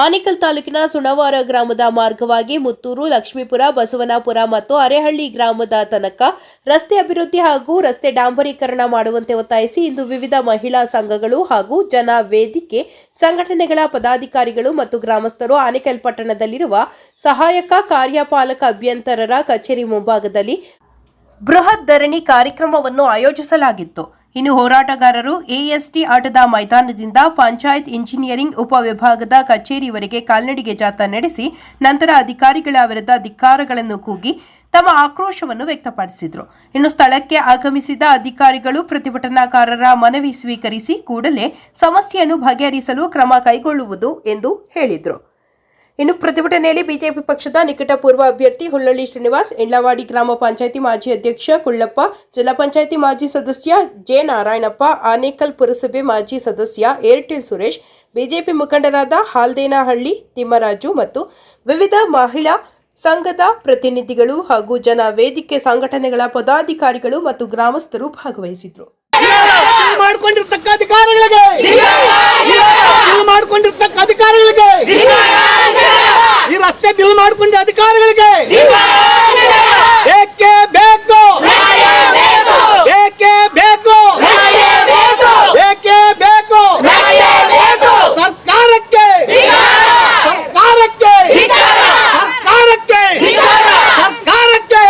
ಆನೇಕಲ್ ತಾಲೂಕಿನ ಸುಣವಾರ ಗ್ರಾಮದ ಮಾರ್ಗವಾಗಿ ಮುತ್ತೂರು, ಲಕ್ಷ್ಮೀಪುರ, ಬಸವನಾಪುರ ಮತ್ತು ಅರೆಹಳ್ಳಿ ಗ್ರಾಮದ ತನಕ ರಸ್ತೆ ಅಭಿವೃದ್ಧಿ ಹಾಗೂ ರಸ್ತೆ ಡಾಂಬರೀಕರಣ ಮಾಡುವಂತೆ ಒತ್ತಾಯಿಸಿ ಇಂದು ವಿವಿಧ ಮಹಿಳಾ ಸಂಘಗಳು ಹಾಗೂ ಜನ ವೇದಿಕೆ ಸಂಘಟನೆಗಳ ಪದಾಧಿಕಾರಿಗಳು ಮತ್ತು ಗ್ರಾಮಸ್ಥರು ಆನೇಕಲ್ ಪಟ್ಟಣದಲ್ಲಿರುವ ಸಹಾಯಕ ಕಾರ್ಯಪಾಲಕ ಅಭಿಯಂತರರ ಕಚೇರಿ ಮುಂಭಾಗದಲ್ಲಿ ಬೃಹತ್ ಧರಣಿ ಕಾರ್ಯಕ್ರಮವನ್ನು ಆಯೋಜಿಸಲಾಗಿತ್ತು. ಇನ್ನು ಹೋರಾಟಗಾರರು ಎಎಸ್ಟಿ ಆಟದ ಮೈದಾನದಿಂದ ಪಂಚಾಯತ್ ಇಂಜಿನಿಯರಿಂಗ್ ಉಪವಿಭಾಗದ ಕಚೇರಿವರೆಗೆ ಕಾಲ್ನಡಿಗೆ ಜಾಥಾ ನಡೆಸಿ ನಂತರ ಅಧಿಕಾರಿಗಳ ವಿರುದ್ಧ ಧಿಕ್ಕಾರಗಳನ್ನು ಕೂಗಿ ತಮ್ಮ ಆಕ್ರೋಶವನ್ನು ವ್ಯಕ್ತಪಡಿಸಿದರು. ಇನ್ನು ಸ್ಥಳಕ್ಕೆ ಆಗಮಿಸಿದ ಅಧಿಕಾರಿಗಳು ಪ್ರತಿಭಟನಾಕಾರರ ಮನವಿ ಸ್ವೀಕರಿಸಿ ಕೂಡಲೇ ಸಮಸ್ಯೆಯನ್ನು ಬಗೆಹರಿಸಲು ಕ್ರಮ ಕೈಗೊಳ್ಳುವುದು ಎಂದು ಹೇಳಿದರು. ಇನ್ನು ಪ್ರತಿಭಟನೆಯಲ್ಲಿ ಬಿಜೆಪಿ ಪಕ್ಷದ ನಿಕಟಪೂರ್ವ ಅಭ್ಯರ್ಥಿ ಹುಲ್ಲಳ್ಳಿ ಶ್ರೀನಿವಾಸ್, ಇಂಡ್ಲವಾಡಿ ಗ್ರಾಮ ಪಂಚಾಯಿತಿ ಮಾಜಿ ಅಧ್ಯಕ್ಷ ಕುಳ್ಳಪ್ಪ, ಜಿಲ್ಲಾ ಪಂಚಾಯಿತಿ ಮಾಜಿ ಸದಸ್ಯ ಜೆ ನಾರಾಯಣಪ್ಪ, ಆನೇಕಲ್ ಪುರಸಭೆ ಮಾಜಿ ಸದಸ್ಯ ಏರ್ಟೆಲ್ ಸುರೇಶ್, ಬಿಜೆಪಿ ಮುಖಂಡರಾದ ಹಾಲ್ದೇನಹಳ್ಳಿ ತಿಮ್ಮರಾಜು ಮತ್ತು ವಿವಿಧ ಮಹಿಳಾ ಸಂಘದ ಪ್ರತಿನಿಧಿಗಳು ಹಾಗೂ ಜನ ವೇದಿಕೆ ಸಂಘಟನೆಗಳ ಪದಾಧಿಕಾರಿಗಳು ಮತ್ತು ಗ್ರಾಮಸ್ಥರು ಭಾಗವಹಿಸಿದರು. ಈ ರಸ್ತೆ ಬಿಲ್ ಮಾಡಿಕೊಂಡ ಅಧಿಕಾರಿಗಳಿಗೆ ಏಕೆ ಬೇಕು, ಏಕೆ ಬೇಕು, ಏಕೆ ಬೇಕು, ಸರ್ಕಾರಕ್ಕೆ, ಸರ್ಕಾರಕ್ಕೆ, ಸರ್ಕಾರಕ್ಕೆ, ಸರ್ಕಾರಕ್ಕೆ,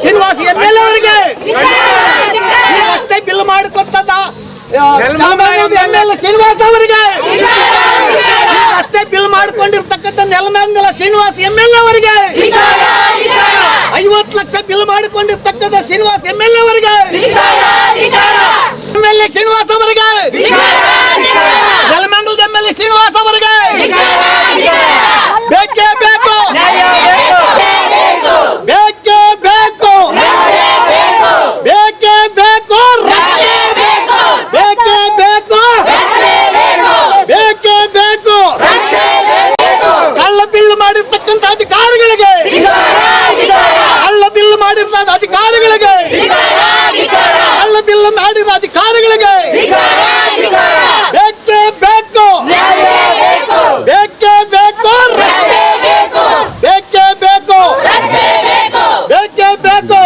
ಶ್ರೀನಿವಾಸ್ ಎಂಎಲ್ಎ ಅವರಿಗೆ ಈ ರಸ್ತೆ ಬಿಲ್ ಮಾಡಿಕೊಟ್ಟದ ಎಂಎಲ್ಎ ಶ್ರೀನಿವಾಸ್ ಅವರಿಗೆ ರಸ್ತೆ ಬಿಲ್ ಮಾಡಿಕೊಂಡಿರ್ತಕ್ಕಂಥ ನೆಲಮಂಗಲ ಶ್ರೀನಿವಾಸ್ ಎಂಎಲ್ಎ ಅವರಿಗೆ 50 ಲಕ್ಷ ಬಿಲ್ ಮಾಡಿಕೊಂಡಿರ್ತಕ್ಕಂಥ ಶ್ರೀನಿವಾಸ್ ಎಂಎಲ್ಎ ಅವರಿಗೆ ಎಂಎಲ್ಎ ಶ್ರೀನಿವಾಸ್ ಅವರಿಗೆ ನೆಲಮಂಗಲದ ಎಂಎಲ್ಎ ಶ್ರೀನಿವಾಸ್ ಅವರಿಗೆ ಬೇಕೇ ಬೇಕು, ಬೇಕೇ ಬೇಕು, ಬೇಕೇ ಬೇಕು, ಬೇಕೇ ಬೇಕು, ಬೇಕೇ ಬೇಕು, ಕಳ್ಳ ಬಿಲ್ ಮಾಡಿರ್ತಕ್ಕಂಥ ಅಧಿಕಾರಿಗಳಿಗೆ, ಕಳ್ಳ ಬಿಲ್ ಮಾಡಿರ್ತಕ್ಕಂಥ ಅಧಿಕಾರಿಗಳಿಗೆ, ಕಳ್ಳ ಬಿಲ್ ಮಾಡಿರೋ ಅಧಿಕಾರಿಗಳಿಗೆ ಬೇಕೇ ಬೇಕು, ಬೇಕೇ ಬೇಕು, ಬೇಕೇ ಬೇಕು, ಬೇಕೇ ಬೇಕು,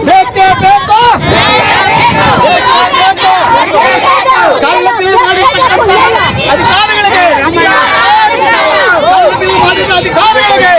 ಬೇಕೇ ಬೇಕು, ಕಳ್ಳ ಬಿಲ್ ಮಾಡಿರ್ತಕ್ಕಂಥ ಅಧಿಕಾರಿಗಳಿಗೆ, ಕಳ್ಳ ಬಿಲ್ ಮಾಡಿದ ಅಧಿಕಾರಿಗಳಿಗೆ, ಕಳ್ಳ ಬಿಲ್ ಮಾಡಿದ ಅಧಿಕಾರಿಗಳಿಗೆ,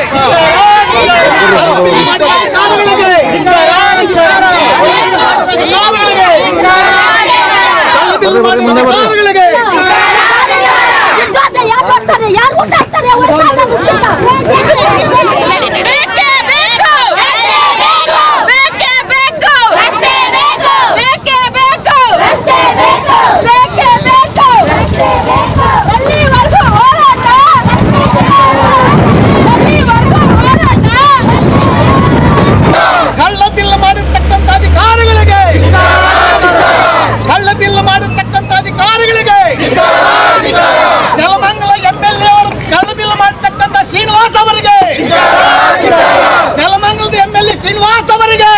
ಕಳ್ಳ ಬಿಲ್ ಮಾಡಿದ ಅಧಿಕಾರಿಗಳಿಗೆ ನೆಲಮಂಗಲ ಎಂಎಲ್ಎ ಅವರು ಕಳ್ಳ ಬಿಲ್ ಮಾಡತಕ್ಕಂಥ ಶ್ರೀನಿವಾಸ್ ಅವರಿಗೆ, ನೆಲಮಂಗಲದ ಎಂಎಲ್ಎ ಶ್ರೀನಿವಾಸ್ ಅವರಿಗೆ,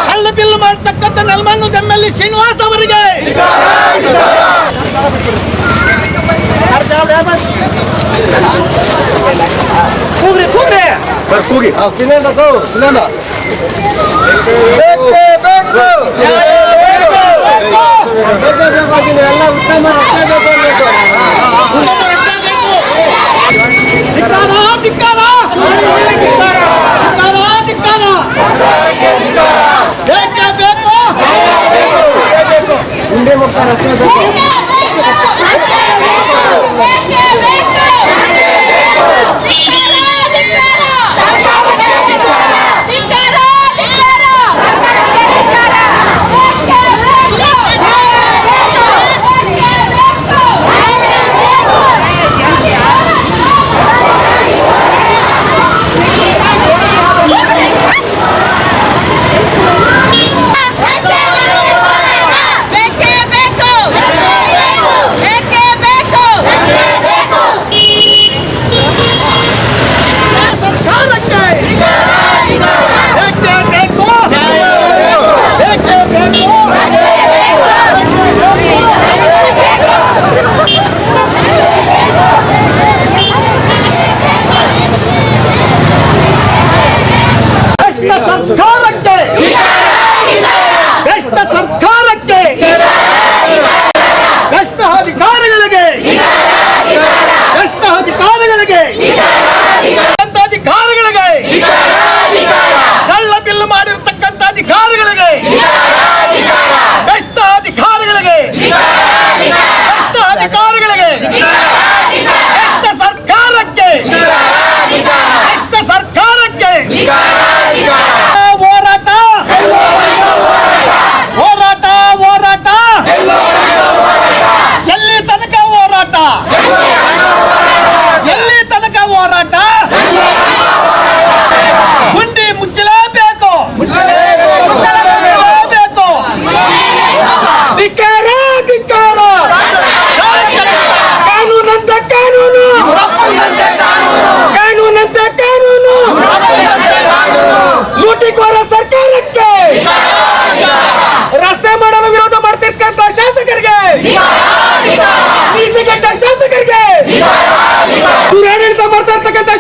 ಕಳ್ಳ ಬಿಲ್ ಮಾಡತಕ್ಕಂಥ ನೆಲಮಂಗಲದ ಎಂಎಲ್ಎ ಶ್ರೀನಿವಾಸ್ ಅವರಿಗೆ ಎಲ್ಲ ಉತ್ತಮ ಮುಂದೆ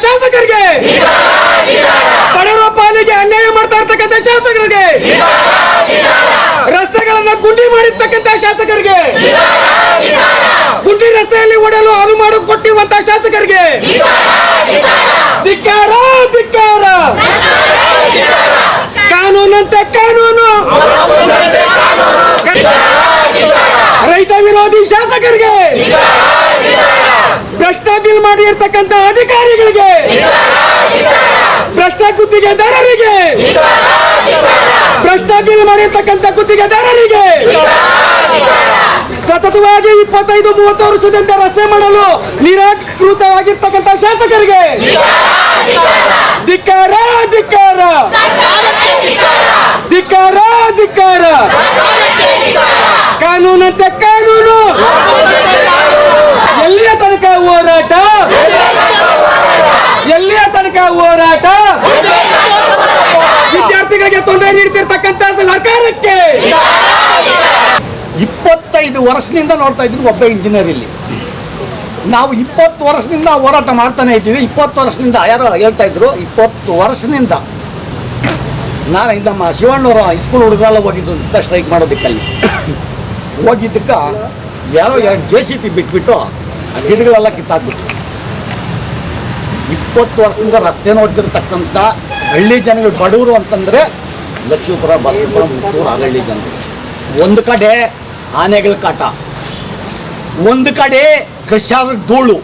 ಶಾಸಕರಿಗೆ, ಬಡವರ ಪಾಲಿಗೆ ಅನ್ಯಾಯ ಮಾಡ್ತಾ ಇರ್ತಕ್ಕಂಥ ಶಾಸಕರಿಗೆ, ರಸ್ತೆಗಳನ್ನ ಗುಂಡಿ ಮಾಡಿರ್ತಕ್ಕಂಥ ಶಾಸಕರಿಗೆ, ಗುಂಡಿ ರಸ್ತೆಯಲ್ಲಿ ಓಡಲು ಅನುಮಾನ ಕೊಟ್ಟಿರುವಂತಹ ಶಾಸಕರಿಗೆ ಧಿಕ್ಕಾರ, ಧಿಕ್ಕಾರ. ಕಾನೂನಂತೆ ಕಾನೂನು, ರೈತ ವಿರೋಧಿ ಶಾಸಕರಿಗೆ, ಭ್ರಷ್ಟ ಬಿಲ್ ಮಾಡಿರ್ತಕ್ಕಂಥ ಅಧಿಕಾರಿಗಳಿಗೆ, ಭ್ರಷ್ಟ ಗುತ್ತಿಗೆದಾರರಿಗೆ, ಭ್ರಷ್ಟ ಬಿಲ್ ಮಾಡಿರ್ತಕ್ಕಂಥ ಗುತ್ತಿಗೆದಾರರಿಗೆ, ಸತತವಾಗಿ 25-30 ವರ್ಷದಿಂದ ರಸ್ತೆ ಮಾಡಲು ನಿರಾಕೃತವಾಗಿರ್ತಕ್ಕಂಥ ಶಾಸಕರಿಗೆ ಧಿಕ್ಕಾರ, ಧಿಕ್ಕಾರ, ಧಿಕ್ಕಾರ, ಧಿಕ್ಕಾರ. ಕಾನೂನಂತೆ ಕಾನೂನು. ಎಲ್ಲಿಯ ತನಕ ಹೋರಾಟ, ಎಲ್ಲಿಯ ತನಕ ಹೋರಾಟ? ವಿದ್ಯಾರ್ಥಿಗಳಿಗೆ ತೊಂದರೆ ನೀಡ್ತಿರ್ತಕ್ಕಂಥ ಸರ್ಕಾರಕ್ಕೆ 25 ವರ್ಷದಿಂದ ನೋಡ್ತಾ ಇದ್ವಿ ಒಬ್ಬ ಇಂಜಿನಿಯರ್ ಇಲ್ಲಿ. ನಾವು 20 ವರ್ಷದಿಂದ ಹೋರಾಟ ಮಾಡ್ತಾನೆ ಇದ್ದೀವಿ. 20 ವರ್ಷದಿಂದ ಯಾರೋ ಹೇಳ್ತಾ ಇದ್ರು 20 ವರ್ಷದಿಂದ. ನಾನು ನಮ್ಮ ಶಿವಣ್ಣವರು ಹೈಸ್ಕೂಲ್ ಹುಡುಗರೆಲ್ಲ ಹೋಗಿದ್ದು ಸ್ಟ್ರೈಕ್ ಮಾಡೋದಕ್ಕಲ್ಲಿ ಹೋಗಿದ್ದಕ್ಕೆ ಯಾರೋ 2 JCB ಬಿಟ್ಬಿಟ್ಟು ಆ ಗಿಡಗಳೆಲ್ಲ ಕಿತ್ತಾಕ್ಬಿಟ್ಟು 20 ವರ್ಷದಿಂದ ರಸ್ತೆ ನೋಡ್ತಿರ್ತಕ್ಕಂಥ ಹಳ್ಳಿ ಜನಗಳು, ಬಡವರು ಅಂತಂದರೆ ಲಕ್ಷ್ಮೀಪುರ, ಬಸವಪುರ, ಮುತ್ತೂರು, ಹಳ್ಳಿ ಜನರು. ಒಂದು ಕಡೆ ಆನೆಗಳ ಕಾಟ, ಒಂದು ಕಡೆ ಕೃಷಿಯಾದ ಧೂಳು,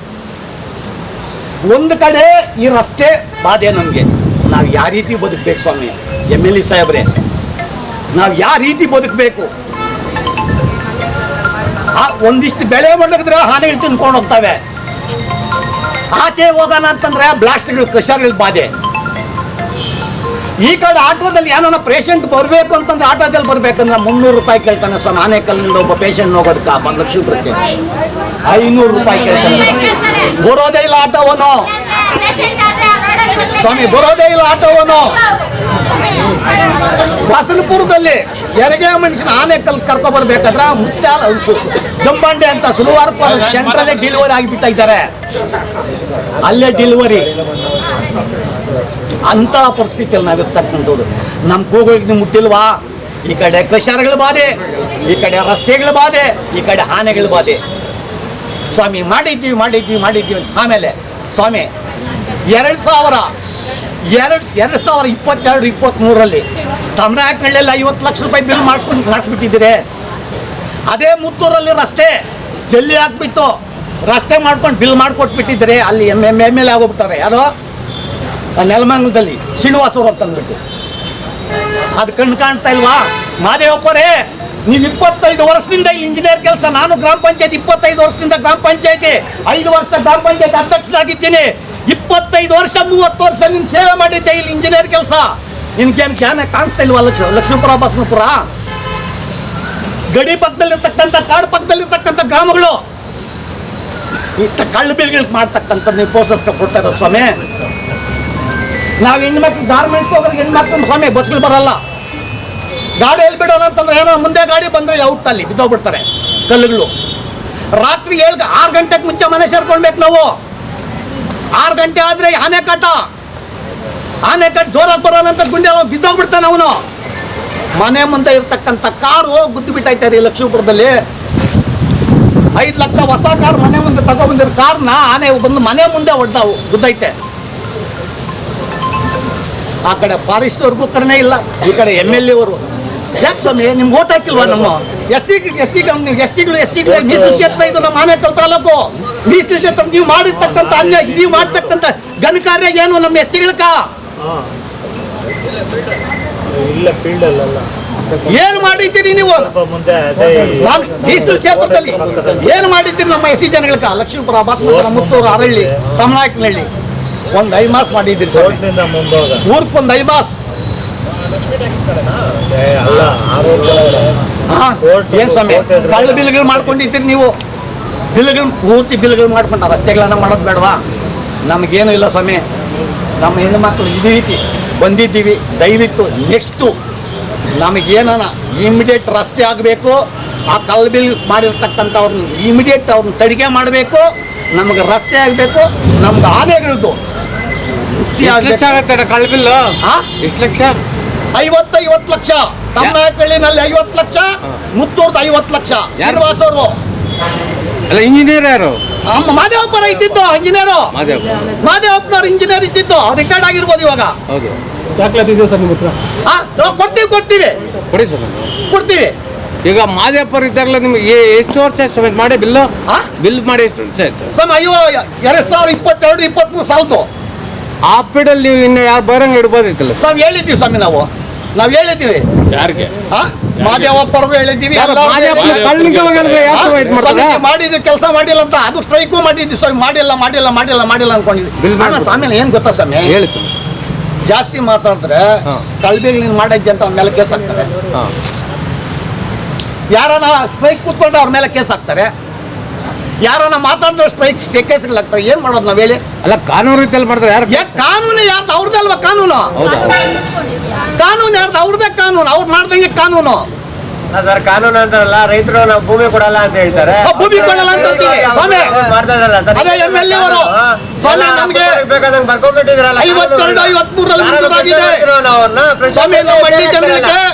ಒಂದು ಕಡೆ ಈ ರಸ್ತೆ ಬಾಧೆ. ನಮಗೆ ನಾವು ಯಾವ ರೀತಿ ಬದುಕಬೇಕು ಸ್ವಾಮಿ? MLA ಸಾಹೇಬ್ರೆ, ನಾವು ಯಾವ ರೀತಿ ಬದುಕಬೇಕು? ಒಂದಿಷ್ಟು ಬೆಳೆ ಮಡಗಿದ್ರೆ ಆನೆಗಳು ತಿನ್ಕೊಂಡು ಹೋಗ್ತವೆ. ಆಚೆ ಹೋಗೋಣ ಅಂತಂದ್ರೆ ಬ್ಲಾಸ್ಟ್ಗಳು, ಕ್ರಷರ್ಗಳ ಬಾಧೆ. ಈ ಕಡೆ ಆಟೋದಲ್ಲಿ ಏನೋ ಪೇಷಂಟ್ ಬರಬೇಕು ಅಂತಂದ್ರೆ ಆಟೋದಲ್ಲಿ ಬರ್ಬೇಕಂದ್ರೆ 300 ರೂಪಾಯಿ ಕೇಳ್ತಾನೆ ಸ್ವಾಮಿ. ಆನೆಕಲ್ಲಿಂದ ಒಬ್ಬ ಪೇಷಂಟ್ ಹೋಗೋದಕ್ಕೆ ಲಕ್ಷ್ಮೀಪುರಕ್ಕೆ 500 ರೂಪಾಯಿ ಕೇಳ್ತಾನೆ ಸ್ವಾಮಿ. ಬರೋದೇ ಇಲ್ಲ ಆಟೋವನು ಸ್ವಾಮಿ, ಬರೋದೇ ಇಲ್ಲ ಆಟೋವನು. ಬಸವಪುರದಲ್ಲಿ ಹೆರಿಗೆ ಮನುಷ್ಯನ ಆನೆಕಲ್ ಕರ್ಕೊಬರ್ಬೇಕಾದ್ರೆ ಜಂಬಾಂಡೆ ಅಂತ ಸುಲವಾರ ಸೆಂಟ್ರಲ್ಲೇ ಡೆಲಿವರಿ ಆಗಿಬಿಡ್ತಾ ಇದ್ದಾರೆ. ಅಲ್ಲೇ ಡೆಲಿವರಿ ಅಂತ ಪರಿಸ್ಥಿತಿಯಲ್ಲಿ ನಾವಿರ್ತಕ್ಕಂಥವ್ರು. ನಮ್ಮ ಕೂಗಳಿಗೆ ಮುಟ್ಟಿಲ್ವಾ? ಈ ಕಡೆ ಕ್ರಷರ್ಗಳ ಬಾಧೆ, ಈ ಕಡೆ ರಸ್ತೆಗಳ ಬಾಧೆ, ಈ ಕಡೆ ಆನೆಗಳ ಬಾಧೆ. ಸ್ವಾಮಿ ಮಾಡಿದ್ದೀವಿ ಮಾಡಿದ್ದೀವಿ ಮಾಡಿದ್ದೀವಿ. ಆಮೇಲೆ ಸ್ವಾಮಿ 2022-23 ತಮಿಳ್ನಾಡಿನಲ್ಲಿ 50 ಲಕ್ಷ ರೂಪಾಯಿ ಬಿಲ್ ಮಾಡಿಸ್ಬಿಟ್ಟಿದ್ದೀರಿ. ಅದೇ ಮುತ್ತೂರಲ್ಲಿ ರಸ್ತೆ ಜಲ್ಲಿ ಹಾಕ್ಬಿಟ್ಟು ರಸ್ತೆ ಮಾಡ್ಕೊಂಡು ಬಿಲ್ ಮಾಡಿಕೊಟ್ಬಿಟ್ಟಿದ್ದೀರಿ. ಅಲ್ಲಿ MLA ಆಗೋಗ್ಬಿಟ್ಟಾರೆ. ಯಾರೋ ನೆಲಮಂಗಲದಲ್ಲಿ ಶ್ರೀನಿವಾಸವ್ರು ಅಂತಂದ್ಬಿಟ್ಟು. ಅದು ಕಣ್ಣು ಕಾಣ್ತಾ ಇಲ್ವಾ? ಮಾದೇವಪ್ಪರೇ, ನೀವು 25 ವರ್ಷದಿಂದ ಇಲ್ಲಿ ಇಂಜಿನಿಯರ್ ಕೆಲಸ. ನಾನು ಗ್ರಾಮ ಪಂಚಾಯತ್ 25 ವರ್ಷದಿಂದ ಗ್ರಾಮ ಪಂಚಾಯತಿ 5 ವರ್ಷ ಗ್ರಾಮ ಪಂಚಾಯತ್ ಅಧ್ಯಕ್ಷನಾಗಿದ್ದೀನಿ. 25 ವರ್ಷ 30 ವರ್ಷ ನೀನು ಸೇವೆ ಮಾಡಿದ್ದೆ ಇಲ್ಲಿ ಇಂಜಿನಿಯರ್ ಕೆಲಸ. ನಿನ್ಗೇನು ಜ್ಞಾನ ಕಾಣಿಸ್ತಾ ಇಲ್ವಾ? ಲಕ್ಷ್ಮೀಪುರ, ಬಸವಪುರ ಗಡಿ ಪಕ್ಕದಲ್ಲಿರ್ತಕ್ಕಂಥ, ಕಾಡು ಪಕ್ಕದಲ್ಲಿರ್ತಕ್ಕಂಥ ಗ್ರಾಮಗಳು ಈ ಕಳ್ಳು ಬಿಲ್ಗಳು ಮಾಡ್ತಕ್ಕಂಥ ನೀವು ಪ್ರೋಸೆಸ್ ಕೊಡ್ತಾ ಇರೋ ಸ್ವಾಮಿ. ನಾವು ಹೆಣ್ಮಕ್ಳು ಗಾರ್ಮೆಂಟ್ಸ್ಗೆ ಹೋಗೋದು ಹೆಣ್ಮಕ್ಳು ಸ್ವಾಮಿ ಬಸ್ಗಳು ಬರಲ್ಲ. ಗಾಡಿಯಲ್ಲಿ ಬಿಡೋಣ ಅಂತಂದ್ರೆ ಏನೋ ಮುಂದೆ ಗಾಡಿ ಬಂದರೆ ಔಟ್ ಅಲ್ಲಿ ಬಿದ್ದೋಗ್ಬಿಡ್ತಾರೆ ಕಲ್ಲುಗಳು. ರಾತ್ರಿ 6 ಗಂಟೆಗೆ ಮುಂಚೆ ಮನೆ ಸೇರ್ಕೊಳ್ಬೇಕು ನಾವು. 6 ಗಂಟೆ ಆದರೆ ಆನೆ ಕಟ್ಟ ಜೋರಾಗಿ ಬರೋಣ ಅಂತ ಗುಂಡಿ ಬಿದ್ದೋಗ್ಬಿಡ್ತಾನೆ ಅವನು. ಮನೆ ಮುಂದೆ ಇರ್ತಕ್ಕಂಥ ಕಾರು ಗುದ್ದು ಬಿಟ್ಟೈತೆ ಲಕ್ಷ್ಮೀಪುರದಲ್ಲಿ. 5 ಲಕ್ಷ ಹೊಸ ಕಾರ್ ಮನೆ ಮುಂದೆ ತಗೊಬಂದಿರೋ ಕಾರ್ನ ಆನೆ ಬಂದು ಮನೆ ಮುಂದೆ ಗುದ್ದೈತೆ. ಆ ಕಡೆ ಫಾರೆಸ್ಟ್ ಅವ್ರಿಗೂ ಕರ್ಣೆ ಇಲ್ಲ, ಈ ಕಡೆ MLA ಅವರು. ಯಾಕೆ ಸ್ವಾಮಿ ನಿಮ್ಗೆ ಓಟ್ ಹಾಕಿಲ್ವಾ? ನಮ್ಮ ಎಸ್ಸಿಗಳು ಮೀಸಲು ಕ್ಷೇತ್ರ ಇದು ನಮ್ಮ ಆನೇಕಲ್ ತಾಲೂಕು. ಮೀಸಲು ಕ್ಷೇತ್ರ ನೀವು ಮಾಡಿರ್ತಕ್ಕಂಥ ಅನ್ಯಾಯ, ನೀವು ಮಾಡ್ತಕ್ಕಂಥ ಘನಕಾರ್ಯ ಏನು ನಮ್ಮ ಎಸ್ಸಿಗಳಕ್ಕ? ಏನು ಮಾಡಿದ್ದೀರಿ ನೀವು? ಮೀಸಲು ಕ್ಷೇತ್ರದಲ್ಲಿ ಏನು ಮಾಡಿದ್ದೀರಿ ನಮ್ಮ ಎಸ್ಸಿ ಜನಗಳಕ್ಕ? ಲಕ್ಷ್ಮೀಪುರ, ಬಸವಪುರ, ಮುತ್ತೂರು, ಹರಳ್ಳಿ, ತಮನಾಯಕನಹಳ್ಳಿ ಒಂದು ಐಮಾಸ್ ಮಾಡಿದ್ದೀರಿ ಸ್ವಾಮಿ. ಊರ್ಕೊಂದು ಐಮಾಸ್. ಏನ್ ಸ್ವಾಮಿ ಕಳ್ಳ ಬಿಲ್ಗಳು ಮಾಡ್ಕೊಂಡಿದ್ದೀರಿ ನೀವು? ಬಿಲ್ಗಳು ಪೂರ್ತಿ ಬಿಲ್ಗಳು ಮಾಡ್ಕೊಂಡ ರಸ್ತೆಗಳನ್ನ ಮಾಡೋದು ಬೇಡವಾ? ನಮಗೇನು ಇಲ್ಲ ಸ್ವಾಮಿ. ನಮ್ಮ ಹೆಣ್ಣುಮಕ್ಳು ಈ ರೀತಿ ಬಂದಿದ್ದೀವಿ. ದಯವಿಟ್ಟು ನೆಕ್ಸ್ಟು ನಮಗೇನ ಇಮಿಡಿಯೇಟ್ ರಸ್ತೆ ಆಗಬೇಕು. ಆ ಕಳ್ಳ ಬಿಲ್ ಮಾಡಿರ್ತಕ್ಕಂಥವ್ರನ್ನ ಇಮಿಡಿಯೇಟ್ ಅವ್ರನ್ನ ತಡಿಗೆ ಮಾಡಬೇಕು. ನಮಗೆ ರಸ್ತೆ ಆಗಬೇಕು. ನಮ್ಗೆ ಆನೆಗಳದ್ದು ಬುದ್ಧಿ ಎಷ್ಟು ಲಕ್ಷ ಆಗ್ಬೇಕು. ಆಗತ್ತೆ ಕಳ್ಳ ಬಿಲ್ಲು? ಆ? ಎಷ್ಟು ಲಕ್ಷ? 50 ಲಕ್ಷ. ತಮ್ಮನಹಳ್ಳಿನಲ್ಲಿ 50 ಲಕ್ಷ, ಮುತ್ತೂರ್ದು 50 ಲಕ್ಷ. ಶ್ರೀನಿವಾಸ್ ಅವರು ಅಲ್ಲ ಇಂಜಿನಿಯರ್ ಯಾರು? ಮಾದೇವಪ್ಪರ ಇದ್ದಿದ್ದು ಇಂಜಿನಿಯರು. ಮಾದೇವಪ್ಪ. ಮಾದೇವಪ್ಪನವ್ರು ಇಂಜಿನಿಯರ್ ಇದ್ದಿದ್ದು, ರಿಟೈರ್ಡ್ ಆಗಿರ್ಬೋದು ಇವಾಗ. ಹೌದು. ದಾಖಲಾತಿ ಇದೆಯಾ ಸರ್ ನಿಮ್ಮ ಹತ್ರ? ನಾವು ಕೊಡ್ತೀವಿ ಕೊಡಿ ಸರ್. ಕೊಡ್ತೀವಿ. ಈಗ ಮಾದೇವಪ್ಪರು ಇದ್ದಾರಲ್ಲ, ನಿಮ್ಗೆ ಎಷ್ಟು ವರ್ಷ ಸಮೇತ ಮಾಡಿ ಬಿಲ್ಲು? ಬಿಲ್ ಮಾಡಿ ಎಷ್ಟು ವರ್ಷ ಆಯ್ತು? ಸಮ 2022, 23 ಸಾಲದು. ಆ ಪೀಡಲ್ಲಿ ನೀವು ಇನ್ನು ಯಾರು ಬರಂಗೆ ಇಡ್ಬೋದಿತ್ತಲ್ಲ? ಸರ್ ಹೇಳಿದ್ದೀವಿ ಸ್ವಾಮಿ, ನಾವು ಹೇಳಿದ್ದೀವಿ. ಯಾರಿಗೆ? ಮಾದೇವಪ್ಪರ್ಗೂ ಹೇಳಿದ್ದೀವಿ. ಮಾಡಿದ್ವಿ, ಕೆಲಸ ಮಾಡಿಲ್ಲ ಅಂತ ಅದು ಸ್ಟ್ರೈಕು ಮಾಡಿದ್ವಿ ಸ್ವಾಮಿ. ಮಾಡಿಲ್ಲ ಅನ್ಕೊಂಡಿದ್ವಿ. ಆಮೇಲೆ ಏನ್ ಗೊತ್ತಾ ಸ್ವಾಮಿ, ಹೇಳಿ. ಜಾಸ್ತಿ ಮಾತಾಡಿದ್ರೆ ಕಳ್ಬಿಗೆ ನೀನು ಮಾಡಿದ್ದೆ ಅಂತ ಅವ್ರ ಮೇಲೆ ಕೇಸ್ ಹಾಕ್ತಾರೆ. ಯಾರನ್ನ ಸ್ಟ್ರೈಕ್ ಕೂತ್ಕೊಂಡ್ರೆ ಅವ್ರ ಮೇಲೆ ಕೇಸ್ ಹಾಕ್ತಾರೆ. ಯಾರನ್ನ ಮಾತಾಡಿದ್ರೆ ಸ್ಟ್ರೈಕ್ ಕೇಸ್ಗಳಾಗ್ತಾರೆ. ಏನ್ ಮಾಡೋದು ನಾವ್ ಹೇಳಿ? ಅಲ್ಲ, ಕಾನೂನು ರೀತಿಯಲ್ಲಿ ಮಾಡಿದ್ರೆ ಯಾರು? ಕಾನೂನು ಯಾರ್ದು? ಅವ್ರದ್ದೇ ಅಲ್ವಾ ಕಾನೂನು? ಕಾನೂನು ಯಾರ್ದು? ಅವ್ರದ್ದೇ ಕಾನೂನು. ಅವ್ರು ಮಾಡ್ದಂಗೆ ಕಾನೂನು. ಸರ್, ಕಾನೂನು ಅಂತಾರಲ್ಲ, ರೈತರು ನಾವು ಭೂಮಿ ಕೊಡಲ್ಲ ಅಂತ ಹೇಳ್ತಾರೆ. ಭೂಮಿ ಕೊಡಲ್ಲ ಅಂತ ಹೇಳ್ತೀವಿ ಸ್ವಾಮಿ. ಮಾಡ್ತಾ ಇದ್ರಲ್ಲ ಸರ್, ಅದೇ MLA ಅವರು ಸ್ವಾಮಿ ನಮ್ಗೆ ಬೇಕಾದಂಗೆ ಬರ್ಕೊಂಡ್ಬಿಟ್ಟಿದ್ರಲ್ಲ. 52, 53ರಲ್ಲಿ ಮಂಜೂರಾಗಿದೆ ಸ್ವಾಮಿ.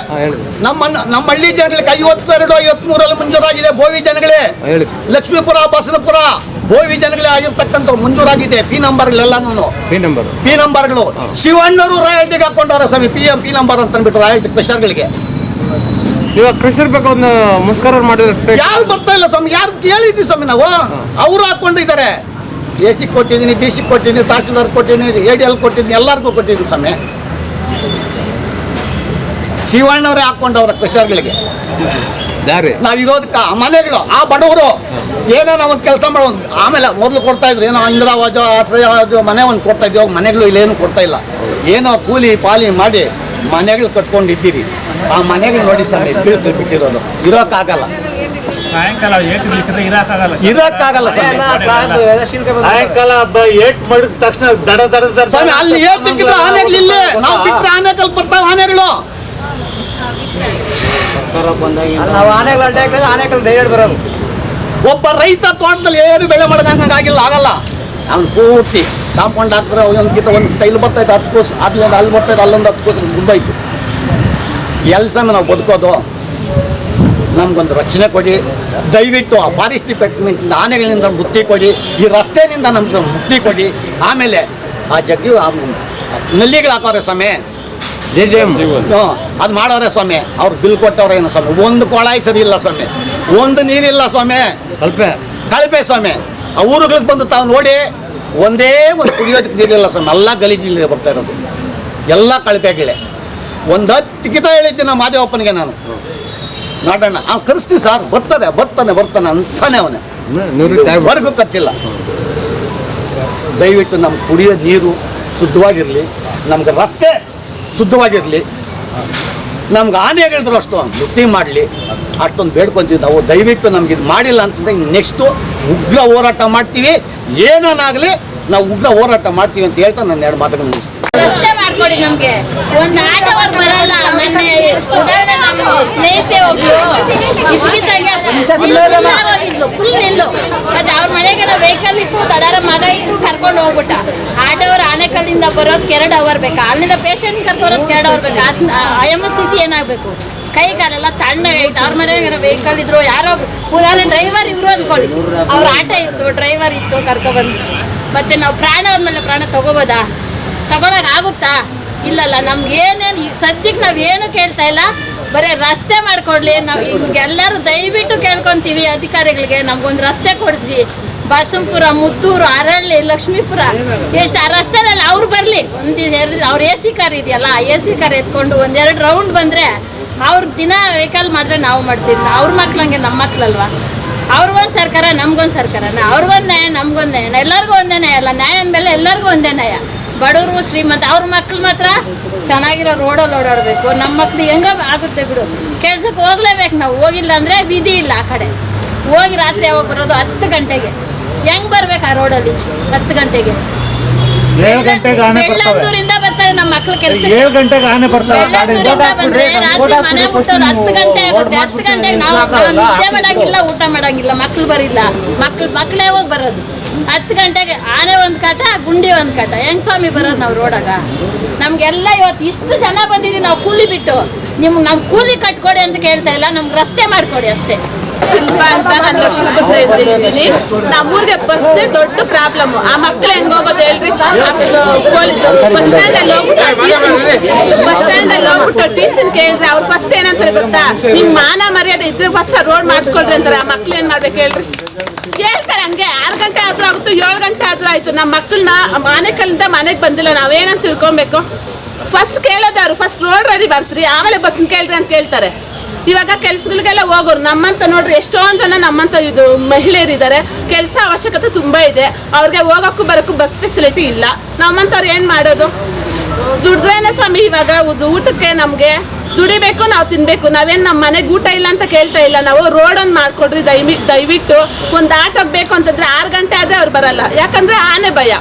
ನಮ್ಮ ಹಳ್ಳಿ ಜನಗಳಿಗೆ 52, 53ರಲ್ಲಿ ಮಂಜೂರಾಗಿದೆ. ಬೋವಿ ಜನಗಳೇ, ಲಕ್ಷ್ಮೀಪುರ, ಬಸನಪುರ ಬೋವಿ ಜನಗಳೇ ಆಗಿರ್ತಕ್ಕಂಥ ಮಂಜೂರಾಗಿದೆ. ಪಿ ನಂಬರ್ಗಳೆಲ್ಲಾನು ಪಿ ನಂಬರ್ಗಳು. ಶಿವಣ್ಣವರು ರಾಯಲ್ಟಿಗೆ ಹಾಕೊಂಡವ್ರೆ ಸ್ವಾಮಿ. ಪಿ ನಂಬರ್ ಅಂತ ಅಂದ್ಬಿಟ್ಟು ರಾಯಲ್ಟಿ ಪ್ರೆಷರ್ಗಳಿಗೆ. ಇವಾಗ ಕೃಷಿರ್ ಬೇಕು ಒಂದು ಮುಸ್ಕರ ಮಾಡಿದ್ರೆ ಯಾರು ಬರ್ತಾ ಇಲ್ಲ ಸ್ವಾಮಿ. ಯಾರು ಕೇಳಿದ್ವಿ ಸ್ವಾಮಿ ನಾವು? ಅವರು ಹಾಕೊಂಡಿದ್ದಾರೆ. AC ಕೊಟ್ಟಿದ್ದೀನಿ, DC ಕೊಟ್ಟಿದ್ದೀನಿ, ತಹಸೀಲ್ದಾರ್ ಕೊಟ್ಟಿದ್ದೀನಿ, ADL ಕೊಟ್ಟಿದ್ದೀನಿ, ಎಲ್ಲರಿಗೂ ಕೊಟ್ಟಿದ್ದೀನಿ ಸ್ವಾಮಿ. ಶಿವಣ್ಣವರೇ ಹಾಕೊಂಡವ್ರ ಪ್ರೆಷರ್ಗಳಿಗೆ. ನಾವಿರೋದಕ್ಕೆ ಮನೆಗಳು ಆ ಬಡವರು ಏನೋ ನಾವು ಒಂದು ಕೆಲಸ ಮಾಡೋ. ಆಮೇಲೆ ಮೊದಲು ಕೊಡ್ತಾ ಇದ್ರು ಏನೋ ಇಂದಿರಾವಾಸ, ಆಶ್ರಯ ಮನೆ ಒಂದು ಕೊಡ್ತಾ ಇದ್ವಿ. ಮನೆಗಳು ಇಲ್ಲೇನು ಕೊಡ್ತಾ ಇಲ್ಲ. ಏನೋ ಕೂಲಿ ಪಾಲಿ ಮಾಡಿ ಮನೆಗಳು ಕಟ್ಕೊಂಡಿದ್ದೀರಿ. ಆ ಮನೆಗಳು ನೋಡಿ ಸ್ವಾಮಿ ಬಿಟ್ಟಿರೋದು. ಇರೋಕ್ಕಾಗಲ್ಲ, ಸಾಯಂಕಾಲ ಇರೋಕ್ಕಾಗಲ್ಲ ಸ್ವಾಮಿ. ಸಾಯಂಕಾಲ ಏಟ್ ಮಾಡಿದ ತಕ್ಷಣ ದಡ ಸ್ವಾಮಿ ಅಲ್ಲಿ ಏಟ್ ಬಿಟ್ಟಿದ್ರೆ ಆನೆಗಳಿಲ್ಲ. ನಾವು ಬಿಟ್ಟರೆ ಆನೆಗಳು ಬರ್ತಾವೆ. ಆನೆಗಳು ಒಬ್ಬ ರೈತ ತೋಟದಲ್ಲಿ ಏನು ಬೆಳೆ ಮಾಡೋದಂಗಾಗಿಲ್ಲ, ಆಗಲ್ಲ. ಅವ್ನು ಪೂರ್ತಿ ಕಾಂಪೌಂಡ್ ಹಾಕಿದ್ರೆ ಒಂದು ತೈಲು ಬರ್ತೈತೆ 10 ಕೋಸು, ಅಲ್ಲಿ ಬರ್ತೈತೆ ಅಲ್ಲೊಂದು 10 ಕೋಸು ಗುಂಬಾಯ್ತು. ಎಲ್ಲಿ ಸಮಯ ನಾವು ಬದುಕೋದು? ನಮ್ಗೊಂದು ರಕ್ಷಣೆ ಕೊಡಿ ದಯವಿಟ್ಟು. ಆ ಫಾರೆಸ್ಟ್ ಡಿಪಾರ್ಟ್ಮೆಂಟಿಂದ ಆನೆಗಳಿಂದ ಮುಕ್ತಿ ಕೊಡಿ. ಈ ರಸ್ತೆನಿಂದ ನಮ್ಗೆ ಮುಕ್ತಿ ಕೊಡಿ. ಆಮೇಲೆ ಆ ಜಗ್ಗಿ ನಲ್ಲಿಗಳು ಹಾಕೋರೆ ಸ್ವಾಮಿ. ಅದು ಮಾಡೋರೆ ಸ್ವಾಮಿ. ಅವ್ರು ಬಿಲ್ ಕೊಟ್ಟವ್ರೇನು ಸ್ವಾಮಿ? ಒಂದು ಕೊಳಾಯಿ ಸರಿ ಇಲ್ಲ ಸ್ವಾಮಿ, ಒಂದು ನೀರಿಲ್ಲ ಸ್ವಾಮಿ. ಕಳಪೆ ಸ್ವಾಮಿ. ಆ ಊರುಗಳಿಗೆ ಬಂದು ತಾವು ನೋಡಿ, ಒಂದೇ ಒಂದು ಕುಡಿಯೋದಕ್ಕೆ ನೀರಿಲ್ಲ ಸ್ವಾಮಿ. ಎಲ್ಲ ಗಲೀಜಿಲ್ಲ ಬರ್ತಾ ಇರೋದು, ಎಲ್ಲ ಕಳಪೆಗಳೇ. ಒಂದು 10 ಕಿತ ಹೇಳಿದ್ದೆ ನಮ್ಮ ಮಾದೇವಪ್ಪನಿಗೆ ನಾನು. ನೋಡೋಣ, ಅವ್ನು ಕರೆಸ್ತೀವಿ ಸರ್, ಬರ್ತಾನೆ ಅಂತಾನೆ ಅವನೇ. ಹೊರಗೂ ಖರ್ಚಿಲ್ಲ. ದಯವಿಟ್ಟು ನಮ್ಮ ಕುಡಿಯೋ ನೀರು ಶುದ್ಧವಾಗಿರಲಿ, ನಮ್ಗೆ ರಸ್ತೆ ಶುದ್ಧವಾಗಿರಲಿ, ನಮ್ಗೆ ಆನೆಗಳಿದ್ರು ಅಷ್ಟು ಮುಕ್ತಿ ಮಾಡಲಿ, ಅಷ್ಟೊಂದು ಬೇಡ್ಕೊಂತೀವಿ ನಾವು. ದಯವಿಟ್ಟು ನಮ್ಗೆ ಇದು ಮಾಡಿಲ್ಲ ಅಂತಂದ್ರೆ ನೆಕ್ಸ್ಟು ಉಗ್ರ ಹೋರಾಟ ಮಾಡ್ತೀವಿ. ಏನಾಗಲಿ ನಾವು ಉಗ್ರ ಹೋರಾಟ ಮಾಡ್ತೀವಿ ಅಂತ ಹೇಳ್ತಾ ನನ್ನ 2 ಮಾತುಗಳನ್ನು ಮುಗಿಸ್ತೀವಿ. ರಸ್ತೆ ಮಾಡ್ಕೊಡಿ. ನಮ್ಗೆ ಒಂದು ಆಟೋವರ್ ಬರಲ್ಲ. ಮೊನ್ನೆ ಉದಾಹರಣೆ ನಮ್ಮ ಸ್ನೇಹಿತೆ ಒಬ್ಳು ಫುಲ್ ನಿಲ್ಲು. ಮತ್ತೆ ಅವ್ರ ಮನೆಗೆಲ್ಲ ವೆಹಿಕಲ್ ಇತ್ತು, ದಡಾರ ಮಗ ಇತ್ತು, ಕರ್ಕೊಂಡು ಹೋಗ್ಬಿಟ್ಟ. ಆಟೋವರ್ ಆನೆಕಲ್ಲಿಂದ ಬರೋದಕ್ಕೆ 2 ಅವರ್ ಬೇಕಾ? ಅಲ್ಲಿಂದ ಪೇಷಂಟ್ ಕರ್ಕೊರೋದಕ್ಕೆ 2 ಅವರ್ ಬೇಕಾ? ಅಯ್ಯಮ್ಮ ಸ್ಥಿತಿ ಏನಾಗಬೇಕು? ಕೈ ಕಾಲೆಲ್ಲ ತಣ್ಣ ಹೇಳ್ತು. ಅವ್ರ ಮನೆಯಾಗ ವೆಹಿಕಲ್ ಇದ್ರು, ಯಾರೋ ಉದಾಹರಣೆ ಡ್ರೈವರ್ ಇವರು ಅನ್ಕೊಳ್ಳಿ. ಅವ್ರ ಆಟೋ ಇತ್ತು, ಡ್ರೈವರ್ ಇತ್ತು, ಕರ್ಕೊಬಂದು. ಮತ್ತೆ ನಾವು ಪ್ರಾಣ ಅವ್ರ ಪ್ರಾಣ ತಗೋಬೋದಾ? ತಗೊಳಕ್ಕಾಗುತ್ತಾ? ಇಲ್ಲಲ್ಲ. ನಮ್ಗೆ ಏನೇನು ಈಗ ಸದ್ಯಕ್ಕೆ ನಾವು ಏನು ಕೇಳ್ತಾ ಇಲ್ಲ, ಬರೀ ರಸ್ತೆ ಮಾಡಿಕೊಡ್ಲಿ. ನಾವು ಎಲ್ಲರೂ ದಯವಿಟ್ಟು ಕೇಳ್ಕೊತೀವಿ ಅಧಿಕಾರಿಗಳಿಗೆ, ನಮ್ಗೊಂದು ರಸ್ತೆ ಕೊಡಿಸಿ. ಬಸಂಪುರ, ಮುತ್ತೂರು, ಅರಳ್ಳಿ, ಲಕ್ಷ್ಮೀಪುರ ಎಷ್ಟು ಆ ರಸ್ತೆನಲ್ಲಿ ಅವ್ರು ಬರಲಿ. ಅವ್ರ AC ಕಾರ್ ಇದೆಯಲ್ಲ, AC ಕಾರ್ ಎತ್ಕೊಂಡು 1-2 ರೌಂಡ್ ಬಂದರೆ ಅವ್ರ ದಿನ ವೆಹಿಕಲ್ ಮಾಡಿದ್ರೆ ನಾವು ಮಾಡ್ತೀವಿ. ಅವ್ರ ಮಕ್ಳಂಗೆ ನಮ್ಮ ಮಕ್ಳಲ್ವಾ? ಅವ್ರಿಗೊಂದು ಸರ್ಕಾರ, ನಮ್ಗೊಂದು ಸರ್ಕಾರನ? ಅವ್ರಿಗೊಂದು ನ್ಯಾಯ, ನಮ್ಗೊಂದು ನ್ಯಾಯ. ಎಲ್ಲರಿಗೂ ಒಂದೇ ನ್ಯಾಯ ಅಲ್ಲ. ನ್ಯಾಯ ಅಂದಮೇಲೆ ಎಲ್ಲರಿಗೂ ಒಂದೇ ನ್ಯಾಯ. ಬಡವರು, ಶ್ರೀಮಂತ, ಅವ್ರ ಮಕ್ಳು ಮಾತ್ರ ಚೆನ್ನಾಗಿರೋ ರೋಡಲ್ಲಿ ಓಡಾಡಬೇಕು. ನಮ್ಮ ಮಕ್ಳು ಹೆಂಗೋ ಆಗುತ್ತೆ ಬಿಡು. ಕೆಲ್ಸಕ್ಕೆ ಹೋಗ್ಲೇಬೇಕು ನಾವು. ಹೋಗಿಲ್ಲ ಅಂದರೆ ವಿಧಿ ಇಲ್ಲ. ಆ ಕಡೆ ಹೋಗಿ ರಾತ್ರಿ ಯಾವಾಗ ಬರೋದು? 10 ಗಂಟೆಗೆ. ಹೆಂಗೆ ಬರ್ಬೇಕು ಆ ರೋಡಲ್ಲಿ 10 ಗಂಟೆಗೆ? ಬೆಳ್ಳಂದೂರಿಂದ ಬರ್ತಾರೆ ನಮ್ಮ ಮಕ್ಳ ಕೆಲಸ 7 ಗಂಟೆಗೆ ಆನೆ ಬರ್ತಾರೆ ಬಂದ್ರೆ ರಾತ್ರಿ ಮನೆ ಮುಟ್ಟೋದು 10 ಗಂಟೆ ಆಗುತ್ತೆ. 10 ಗಂಟೆಗೆ ನಾವು ನಿದ್ದೆ ಮಾಡಂಗಿಲ್ಲ, ಊಟ ಮಾಡಂಗಿಲ್ಲ, ಮಕ್ಳು ಬರಿಲ್ಲ, ಮಕ್ಳೇ ಹೋಗಿ ಬರೋದು. 10 ಗಂಟೆಗೆ ಆನೆ ಒಂದು ಕಾಟ, ಗುಂಡಿ ಒಂದು ಕಾಟ, ಹೆಂಗ್ ಸ್ವಾಮಿ ಬರೋದು ನಾವು ರೋಡಾಗ? ನಮ್ಗೆಲ್ಲ ಇವತ್ತು ಇಷ್ಟು ಜನ ಬಂದಿದ್ದೀವಿ ನಾವು ಕೂಲಿ ಬಿಟ್ಟು. ನಮ್ ಕೂಲಿ ಕಟ್ಕೊಡಿ ಅಂತ ಕೇಳ್ತಾ ಇಲ್ಲ, ನಮ್ಗೆ ರಸ್ತೆ ಮಾಡ್ಕೊಡಿ ಅಷ್ಟೇ. ಶಿಲ್ಪ ಅಂತ ನಾನು ಲಕ್ಷ್ಮೀಪುರ ಇದ್ದೀನಿ. ನಮ್ಮೂರಿಗೆ ಬಸ್ದೇ ದೊಡ್ಡ ಪ್ರಾಬ್ಲಮ್. ಆ ಮಕ್ಳು ಹೆಂಗ್ ಹೋಗೋದು ಹೇಳ್ರಿ? ಬಸ್ ಸ್ಟ್ಯಾಂಡ್ ಅಲ್ಲಿ ಹೋಗ್ಬಿಟ್ಟು ಟೀಸನ್ ಕೇಳಿದ್ರೆ ಅವ್ರು ಫಸ್ಟ್ ಏನಂತಾರೆ ಗೊತ್ತಾ? ನಿಮ್ ಮಾನ ಮರ್ಯಾದೆ ಇದ್ರೆ ಫಸ್ಟ್ ರೋಡ್ ಮಾಡಿಸ್ಕೊಳ್ರಿ ಅಂತಾರೆ. ಆ ಮಕ್ಳು ಏನ್ ಮಾಡ್ಬೇಕು ಹೇಳ್ರಿ? ಕೇಳ್ತಾರೆ ಹಂಗೆ. 6 ಗಂಟೆ ಆದ್ರೂ ಆಗುತ್ತೆ, 7 ಗಂಟೆ ಆದ್ರೂ ಆಯ್ತು. ನಮ್ಮ ಮಕ್ಳನ್ನ ಆನೆಕಲ್ಲಿಂದ ಮನೆಗೆ ಬಂದಿಲ್ಲ, ನಾವೇನಂತ ತಿಳ್ಕೊಬೇಕು? ಫಸ್ಟ್ ಕೇಳೋದವ್ರು ಫಸ್ಟ್ ರೋಡ್ ರೆಡಿ ಬರ್ಸ್ರಿ, ಆಮೇಲೆ ಬಸ್ನ ಕೇಳ್ರಿ ಅಂತ ಕೇಳ್ತಾರೆ. ಇವಾಗ ಕೆಲ್ಸಗಳಿಗೆಲ್ಲ ಹೋಗೋರು ನಮ್ಮಂತ ನೋಡ್ರಿ, ಎಷ್ಟೊಂದು ಜನ ನಮ್ಮಂತ ಇದು ಮಹಿಳೆಯರಿದ್ದಾರೆ. ಕೆಲಸ ಅವಶ್ಯಕತೆ ತುಂಬಾ ಇದೆ, ಅವ್ರಿಗೆ ಹೋಗೋಕ್ಕೂ ಬರೋಕ್ಕೂ ಬಸ್ ಫೆಸಿಲಿಟಿ ಇಲ್ಲ. ನಮ್ಮಂತವ್ರು ಏನ್ ಮಾಡೋದು? ದುಡ್ದ್ರೇನೆ ಸ್ವಾಮಿ. ಇವಾಗ ಊಟಕ್ಕೆ ನಮ್ಗೆ ದುಡಿಬೇಕು, ನಾವು ತಿನ್ಬೇಕು. ನಾವೇನು ನಮ್ಮ ಮನೆಗೆ ಊಟ ಇಲ್ಲ ಅಂತ ಕೇಳ್ತಾ ಇಲ್ಲ. ನಾವು ರೋಡ್ ಒಂದು ಮಾಡ್ಕೊಡ್ರಿ ದಯವಿಟ್ಟು. ಒಂದು ಆಟೋಗೆ ಬೇಕು ಅಂತಂದ್ರೆ 6 ಗಂಟೆ ಆದ್ರೆ ಅವ್ರು ಬರಲ್ಲ, ಯಾಕಂದ್ರೆ ಆನೆ ಭಯ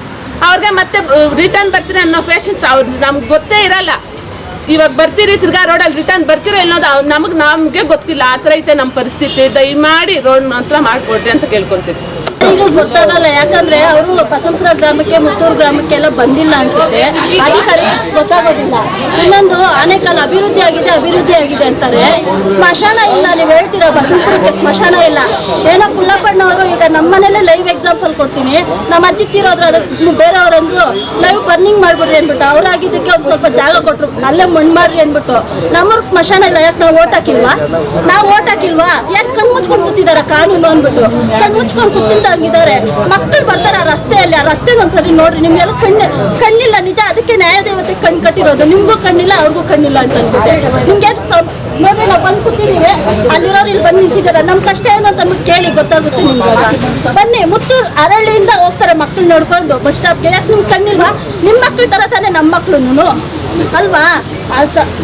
ಅವ್ರಿಗೆ. ಮತ್ತೆ ರಿಟರ್ನ್ ಬರ್ತೀರಿ ಅನ್ನೋ ಫೇಷನ್ಸ್ ಅವ್ರು ನಮ್ಗೆ ಗೊತ್ತೇ ಇರಲ್ಲ. ಇವಾಗ ಬರ್ತೀರಿ ತಿರ್ಗಾ ರೋಡಲ್ಲಿ ರಿಟರ್ನ್ ಬರ್ತೀರೋ ಅನ್ನೋದು ನಮಗೆ ಗೊತ್ತಿಲ್ಲ. ಆ ಥರ ಐತೆ ನಮ್ಮ ಪರಿಸ್ಥಿತಿ. ದಯಮಾಡಿ ರೋಡ್ ಮಾತ್ರ ಮಾಡಿಕೊಡ್ರಿ ಅಂತ ಕೇಳ್ಕೊಂತೀವಿ. ಈಗ ಗೊತ್ತಾಗಲ್ಲ, ಯಾಕಂದ್ರೆ ಅವರು ಬಸವಪುರ ಗ್ರಾಮಕ್ಕೆ, ಮುತ್ತೂರು ಗ್ರಾಮಕ್ಕೆಲ್ಲ ಬಂದಿಲ್ಲ ಅನ್ಸುತ್ತೆ. ಅಧಿಕಾರಿ ಗೊತ್ತಾಗೋದಿಲ್ಲ. ಇನ್ನೊಂದು ಆನೆಕಲ್ ಅಭಿವೃದ್ಧಿ ಆಗಿದೆ ಅಂತಾರೆ. ಸ್ಮಶಾನ ಇಲ್ಲ. ನೀವು ಹೇಳ್ತೀರಾ ಬಸವಪುರಕ್ಕೆ ಸ್ಮಶಾನ ಇಲ್ಲ. ಏನೋ ಕುಳ್ಳಪ್ಪಣ್ಣವರು ಈಗ ನಮ್ಮ ಮನೇಲೆ ಲೈವ್ ಎಕ್ಸಾಂಪಲ್ ಕೊಡ್ತೀನಿ. ನಮ್ಮ ಅಜ್ಜಿ ತೀರೋದ್ರು, ಅದಕ್ಕೆ ಬೇರೆಯವ್ರಂದ್ರು ಲೈವ್ ಬರ್ನಿಂಗ್ ಮಾಡ್ಬಿಡ್ರಿ ಅಂದ್ಬಿಟ್ಟು ಅವ್ರಾಗಿದ್ದಕ್ಕೆ ಒಂದು ಸ್ವಲ್ಪ ಜಾಗ ಕೊಟ್ಟರು, ಅಲ್ಲೇ ಮಣ್ಣು ಮಾಡ್ರಿ ಅಂದ್ಬಿಟ್ಟು. ನಮ್ಮವ್ರಿಗೆ ಸ್ಮಶಾನ ಇಲ್ಲ. ಯಾಕೆ ನಾವು ಓಟ್ ಹಾಕಿಲ್ವಾ? ಯಾಕೆ ಕಣ್ಣು ಮುಚ್ಕೊಂಡು ಕೂತಿದಾರ ಕಾನೂನು ಅಂದ್ಬಿಟ್ಟು? ಕಣ್ಣು ಮುಚ್ಕೊಂಡು ಕೂತಿದ್ದಾಗಿದ್ದಾರೆ. ಮಕ್ಕಳು ಬರ್ತಾರೆ ಆ ರಸ್ತೆಯಲ್ಲಿ. ಆ ರಸ್ತೆನ ಒಂದ್ಸರಿ ನೋಡ್ರಿ. ನಿಮ್ಗೆಲ್ಲ ಕಣ್ಣಿಲ್ಲ ನಿಜ. ಅದಕ್ಕೆ ನ್ಯಾಯದೇವತೆ ಕಣ್ಣು ಕಟ್ಟಿರೋದು. ನಿಮ್ಗೂ ಕಣ್ಣಿಲ್ಲ, ಅವ್ರಿಗೂ ಕಣ್ಣಿಲ್ಲ ಅಂತ ಅಂದ್ಬಿಟ್ಟು ನಿಮ್ಗೆ ನೋಡ್ರಿ, ನಾವು ಬಂದು ಕೂತಿದ್ದೀವಿ. ಅಲ್ಲಿರೋರು ಇಲ್ಲಿ ಬಂದು ನಿಂತಿದ್ದಾರೆ. ನಮ್ಮ ಕಷ್ಟ ಏನು ಅಂತ ಅಂದ್ಬಿಟ್ಟು ಕೇಳಿ, ಗೊತ್ತಾಗುತ್ತೆ ನಿಮ್ಗೆ. ಬನ್ನಿ, ಮುತ್ತೂರು ಅರಳ್ಳಿಯಿಂದ ಹೋಗ್ತಾರೆ ಮಕ್ಕಳು ನೋಡ್ಕೊಂಡು ಬಸ್ ಸ್ಟಾಪ್ಗೆ. ಯಾಕೆ ನಿಮ್ಗೆ ಕಣ್ಣಿಲ್ವಾ? ನಿಮ್ಮ ಮಕ್ಳು ತರ ತಾನೆ ನಮ್ಮ ಮಕ್ಳು ಅಲ್ವಾ?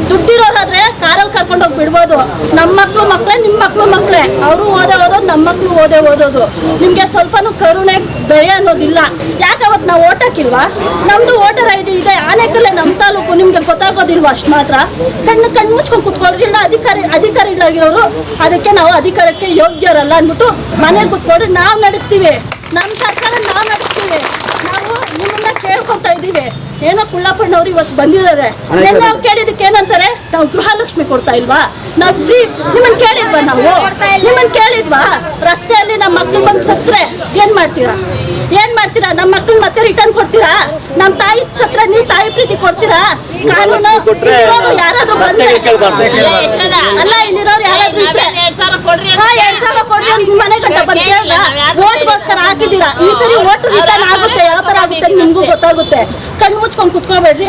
ದುಡ್ಡಿರೋರಾದ್ರೆ ಕಾರಲ್ಲಿ ಕರ್ಕೊಂಡು ಹೋಗಿ ಬಿಡ್ಬೋದು. ನಮ್ಮ ಮಕ್ಳೇ ನಿಮ್ಮ ಮಕ್ಳೇ. ಅವರು ಓದೋದು, ನಮ್ಮ ಮಕ್ಳು ಓದೋದು. ನಿಮ್ಗೆ ಸ್ವಲ್ಪನೂ ಕರುಣೆ ದಯ ಅನ್ನೋದಿಲ್ಲ. ಯಾಕೆ ಅವತ್ತು ನಾವು ಓಟ್ ಹಾಕಿಲ್ವಾ? ನಮ್ದು ವೋಟರ್ ಐ ಡಿ ಇದೆ. ಆನೆಕಲ್ಲೇ ನಮ್ಮ ತಾಲೂಕು. ನಿಮ್ಗೆ ಗೊತ್ತಾಗೋದಿಲ್ವಾ? ಅಷ್ಟು ಮಾತ್ರ ಕಣ್ಣು ಮುಚ್ಕೊಂಡು ಕುತ್ಕೊಳ್ರಿ. ಇಲ್ಲ ಅಧಿಕಾರಿಗಳಾಗಿರೋರು ಅದಕ್ಕೆ ನಾವು ಅಧಿಕಾರಕ್ಕೆ ಯೋಗ್ಯರಲ್ಲ ಅಂದ್ಬಿಟ್ಟು ಮನೇಲಿ ಕುತ್ಕೊಂಡ್ರೆ ನಾವು ನಡೆಸ್ತೀವಿ. ನಮ್ಮ ಸರ್ಕಾರ ನಾವು ನಡೆಸ್ತೀವಿ. ನಾವು ನಿಮ್ಮನ್ನ ಕೇಳ್ಕೊತಾ ಇದ್ದೀವಿ. ಏನೋ ಕುಳ್ಳಪ್ಪಣ್ಣವ್ರು ಇವತ್ತು ಬಂದಿದ್ದಾರೆ. ನಾವು ಕೇಳಿದಕ್ಕೆ ಏನಂತಾರೆ? ನಾವು ಗೃಹಲಕ್ಷ್ಮಿ ಕೊಡ್ತಾ ಇಲ್ವಾ? ನಾವು ಫ್ರೀ ನಿಮ್ಮನ್ನು ಕೇಳಿದ್ವಾ? ರಸ್ತೆಯಲ್ಲಿ ನಮ್ಮ ಮಕ್ಳು ಬಂದು ಸತ್ರೆ ಏನ್ ಮಾಡ್ತೀರಾ? ನಮ್ಮ ಮಕ್ಳು ಮತ್ತೆ ರಿಟರ್ನ್ ಕೊಡ್ತೀರಾ? ನಮ್ಮ ತಾಯಿ ಸತ್ರ ನೀವು ತಾಯಿ ಪ್ರೀತಿ ಕೊಡ್ತೀರಾ? ಕಾನೂನು ಯಾರಾದ್ರೂ ಬಂದ್ರೆ ಅಲ್ಲ, ಇಲ್ಲಿರೋರು ಯಾರಾದ್ರೂ ಇದ್ರೆ 2,000 ಕೊಡ್ರಿ ಅಂತ ನಿಮ್ಮ ಮನೆ ಗಂಟ ಬಂದಿರಲ್ಲ. ಓಟ್ಗೋಸ್ಕರ ಹಾಕಿದ್ದೀರಾ. ಈ ಸರಿ ಓಟ್ ರಿಟರ್ನ್ ಆಗುತ್ತೆ. ಯಾವ ತರ ಆಗುತ್ತೆ ನಿಮ್ಗೂ ಗೊತ್ತಾಗುತ್ತೆ. ಕಣ್ಣು ಮುಚ್ಕೊಂಡು ಕುತ್ಕೋಬೇಡ್ರಿ.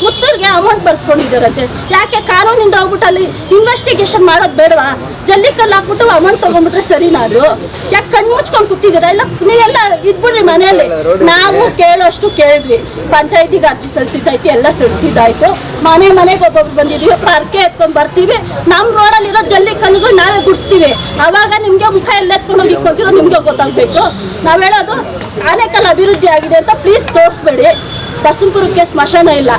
ಮುತ್ತೂರ್ಗೆ ಅಮೌಂಟ್ ಬರ್ಸ್ಕೊಂಡಿದ್ದಾರಂತೆ. ಯಾಕೆ ಕಾನೂನಿಂದ ಹೋಗ್ಬಿಟ್ಟು ಅಲ್ಲಿ ಇನ್ವೆಸ್ಟಿಗೇಷನ್ ಮಾಡೋದು ಬೇಡವಾ? ಜಲ್ಲಿಕಲ್ಲು ಹಾಕ್ಬಿಟ್ಟು ಅಮೌಂಟ್ ತಗೊಂಡ್ಬಿಟ್ರೆ ಸರಿನಾದ್ರು? ಯಾಕೆ ಕಣ್ಣು ಮುಚ್ಕೊಂಡು ಕೂತಿದ್ದೀರಾ? ಇಲ್ಲ ನೀವೆಲ್ಲ ಇದ್ಬಿಡ್ರಿ ಮನೆಯಲ್ಲಿ. ನಾವು ಕೇಳೋಷ್ಟು ಕೇಳಿದ್ವಿ. ಪಂಚಾಯತಿಗೆ ಅರ್ಜಿ ಸಲ್ಲಿಸಿದ್ದೈತಿ, ಎಲ್ಲ ಸಲ್ಲಿಸಿದ್ದಾಯ್ತು. ಮನೆಗೆ ಒಬ್ಬೊಬ್ರು ಬಂದಿದ್ದೀವಿ. ಪಾರ್ಕೆ ಎತ್ಕೊಂಡು ಬರ್ತೀವಿ. ನಮ್ಮ ರೋಡಲ್ಲಿರೋ ಜಲ್ಲಿಕಲ್ಲುಗಳು ನಾವೇ ಗುಡಿಸ್ತೀವಿ. ಅವಾಗ ನಿಮ್ಗೆ ಮುಖ ಎಲ್ಲ ಎತ್ಕೊಂಡು ಹೋಗಿ ಕೊಟ್ಟಿರೋ ನಿಮ್ಗೆ ಗೊತ್ತಾಗಬೇಕು. ನಾವು ಹೇಳೋದು ಆನೆಕಲ್ ಅಭಿವೃದ್ಧಿ ಆಗಿದೆ ಅಂತ ಪ್ಲೀಸ್ ತೋರಿಸ್ಬೇಡಿ. ಬಸವಪುರಕ್ಕೆ ಸ್ಮಶಾನ ಇಲ್ಲ.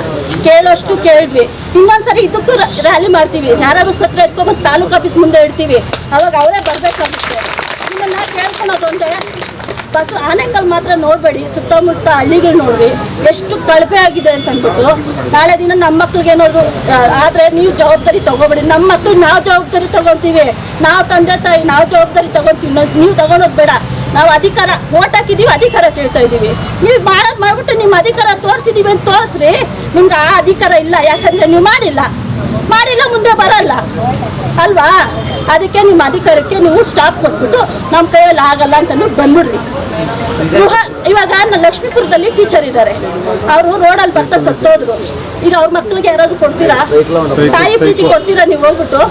ಕೇಳೋಷ್ಟು ಕೇಳಿದ್ವಿ. ಇನ್ನೊಂದ್ಸರಿ ಇದಕ್ಕೂ ರ್ಯಾಲಿ ಮಾಡ್ತೀವಿ. ಯಾರು ಸತ್ರ ಎತ್ಕೊಂಡ್ಬಂದು ತಾಲೂಕು ಆಫೀಸ್ ಮುಂದೆ ಇಡ್ತೀವಿ. ಅವಾಗ ಅವರೇ ಬರಬೇಕಾಗುತ್ತೆ. ನಿಮ್ಮನ್ನ ಕೇಳ್ಕೊಳೋದು ಒಂದೇ, ಆನೆಕಲ್ ಮಾತ್ರ ನೋಡಬೇಡಿ, ಸುತ್ತಮುತ್ತ ಹಳ್ಳಿಗಳು ನೋಡ್ರಿ ಎಷ್ಟು ಕಳಪೆ ಆಗಿದೆ ಅಂತ ಅಂದ್ಬಿಟ್ಟು. ನಾಳೆ ದಿನ ನಮ್ಮ ಮಕ್ಳಿಗೆ ಏನಾದ್ರು ಆದರೆ ನೀವು ಜವಾಬ್ದಾರಿ ತಗೋಬೇಡಿ. ನಮ್ಮ ಮಕ್ಳು ನಾವು ಜವಾಬ್ದಾರಿ ತಗೊತೀವಿ. ನಾವು ತಂದೆ ತಾಯಿ ನಾವು ಜವಾಬ್ದಾರಿ ತಗೊತೀವಿ. ನೀವು ತಗೊಳೋದು ಬೇಡ. ನಾವು ಅಧಿಕಾರ ಓಟ್ ಹಾಕಿದ್ದೀವಿ, ಅಧಿಕಾರ ಕೇಳ್ತಾ ಇದ್ದೀವಿ. ನೀವು ಮಾಡ್ಬಿಟ್ಟು ನಿಮ್ಮ ಅಧಿಕಾರ ತೋರಿಸಿದ್ದೀವಿ ಅಂತ ತೋರಿಸ್ರಿ. ನಿಮ್ಗೆ ಆ ಅಧಿಕಾರ ಇಲ್ಲ, ಯಾಕಂದರೆ ನೀವು ಮಾಡಿಲ್ಲ ಮುಂದೆ ಬರಲ್ಲ ಅಲ್ವಾ? ಅದಕ್ಕೆ ನಿಮ್ಮ ಅಧಿಕಾರಕ್ಕೆ ನೀವು ಸ್ಟಾಪ್ ಕೊಟ್ಬಿಟ್ಟು ನಮ್ಮ ಕೈಯಲ್ಲಿ ಆಗಲ್ಲ ಅಂತ ನೀವು ಬಂದ್ಬಿಡ್ರಿ. ಇವಾಗ ಲಕ್ಷ್ಮೀಪುರದಲ್ಲಿ ಟೀಚರ್ ಇದ್ದಾರೆ. ಅವರು ರೋಡಲ್ಲಿ ಬರ್ತಾ ಸತ್ತೋದ್ರು. ಈಗ ಅವ್ರ ಮಕ್ಳಿಗೆ ಯಾರಾದ್ರು ಕೊಡ್ತೀರಾ? ತಾಯಿ ಪ್ರೀತಿ ಕೊಡ್ತೀರಾ? ನೀವು ಹೋಗ್ಬಿಟ್ಟು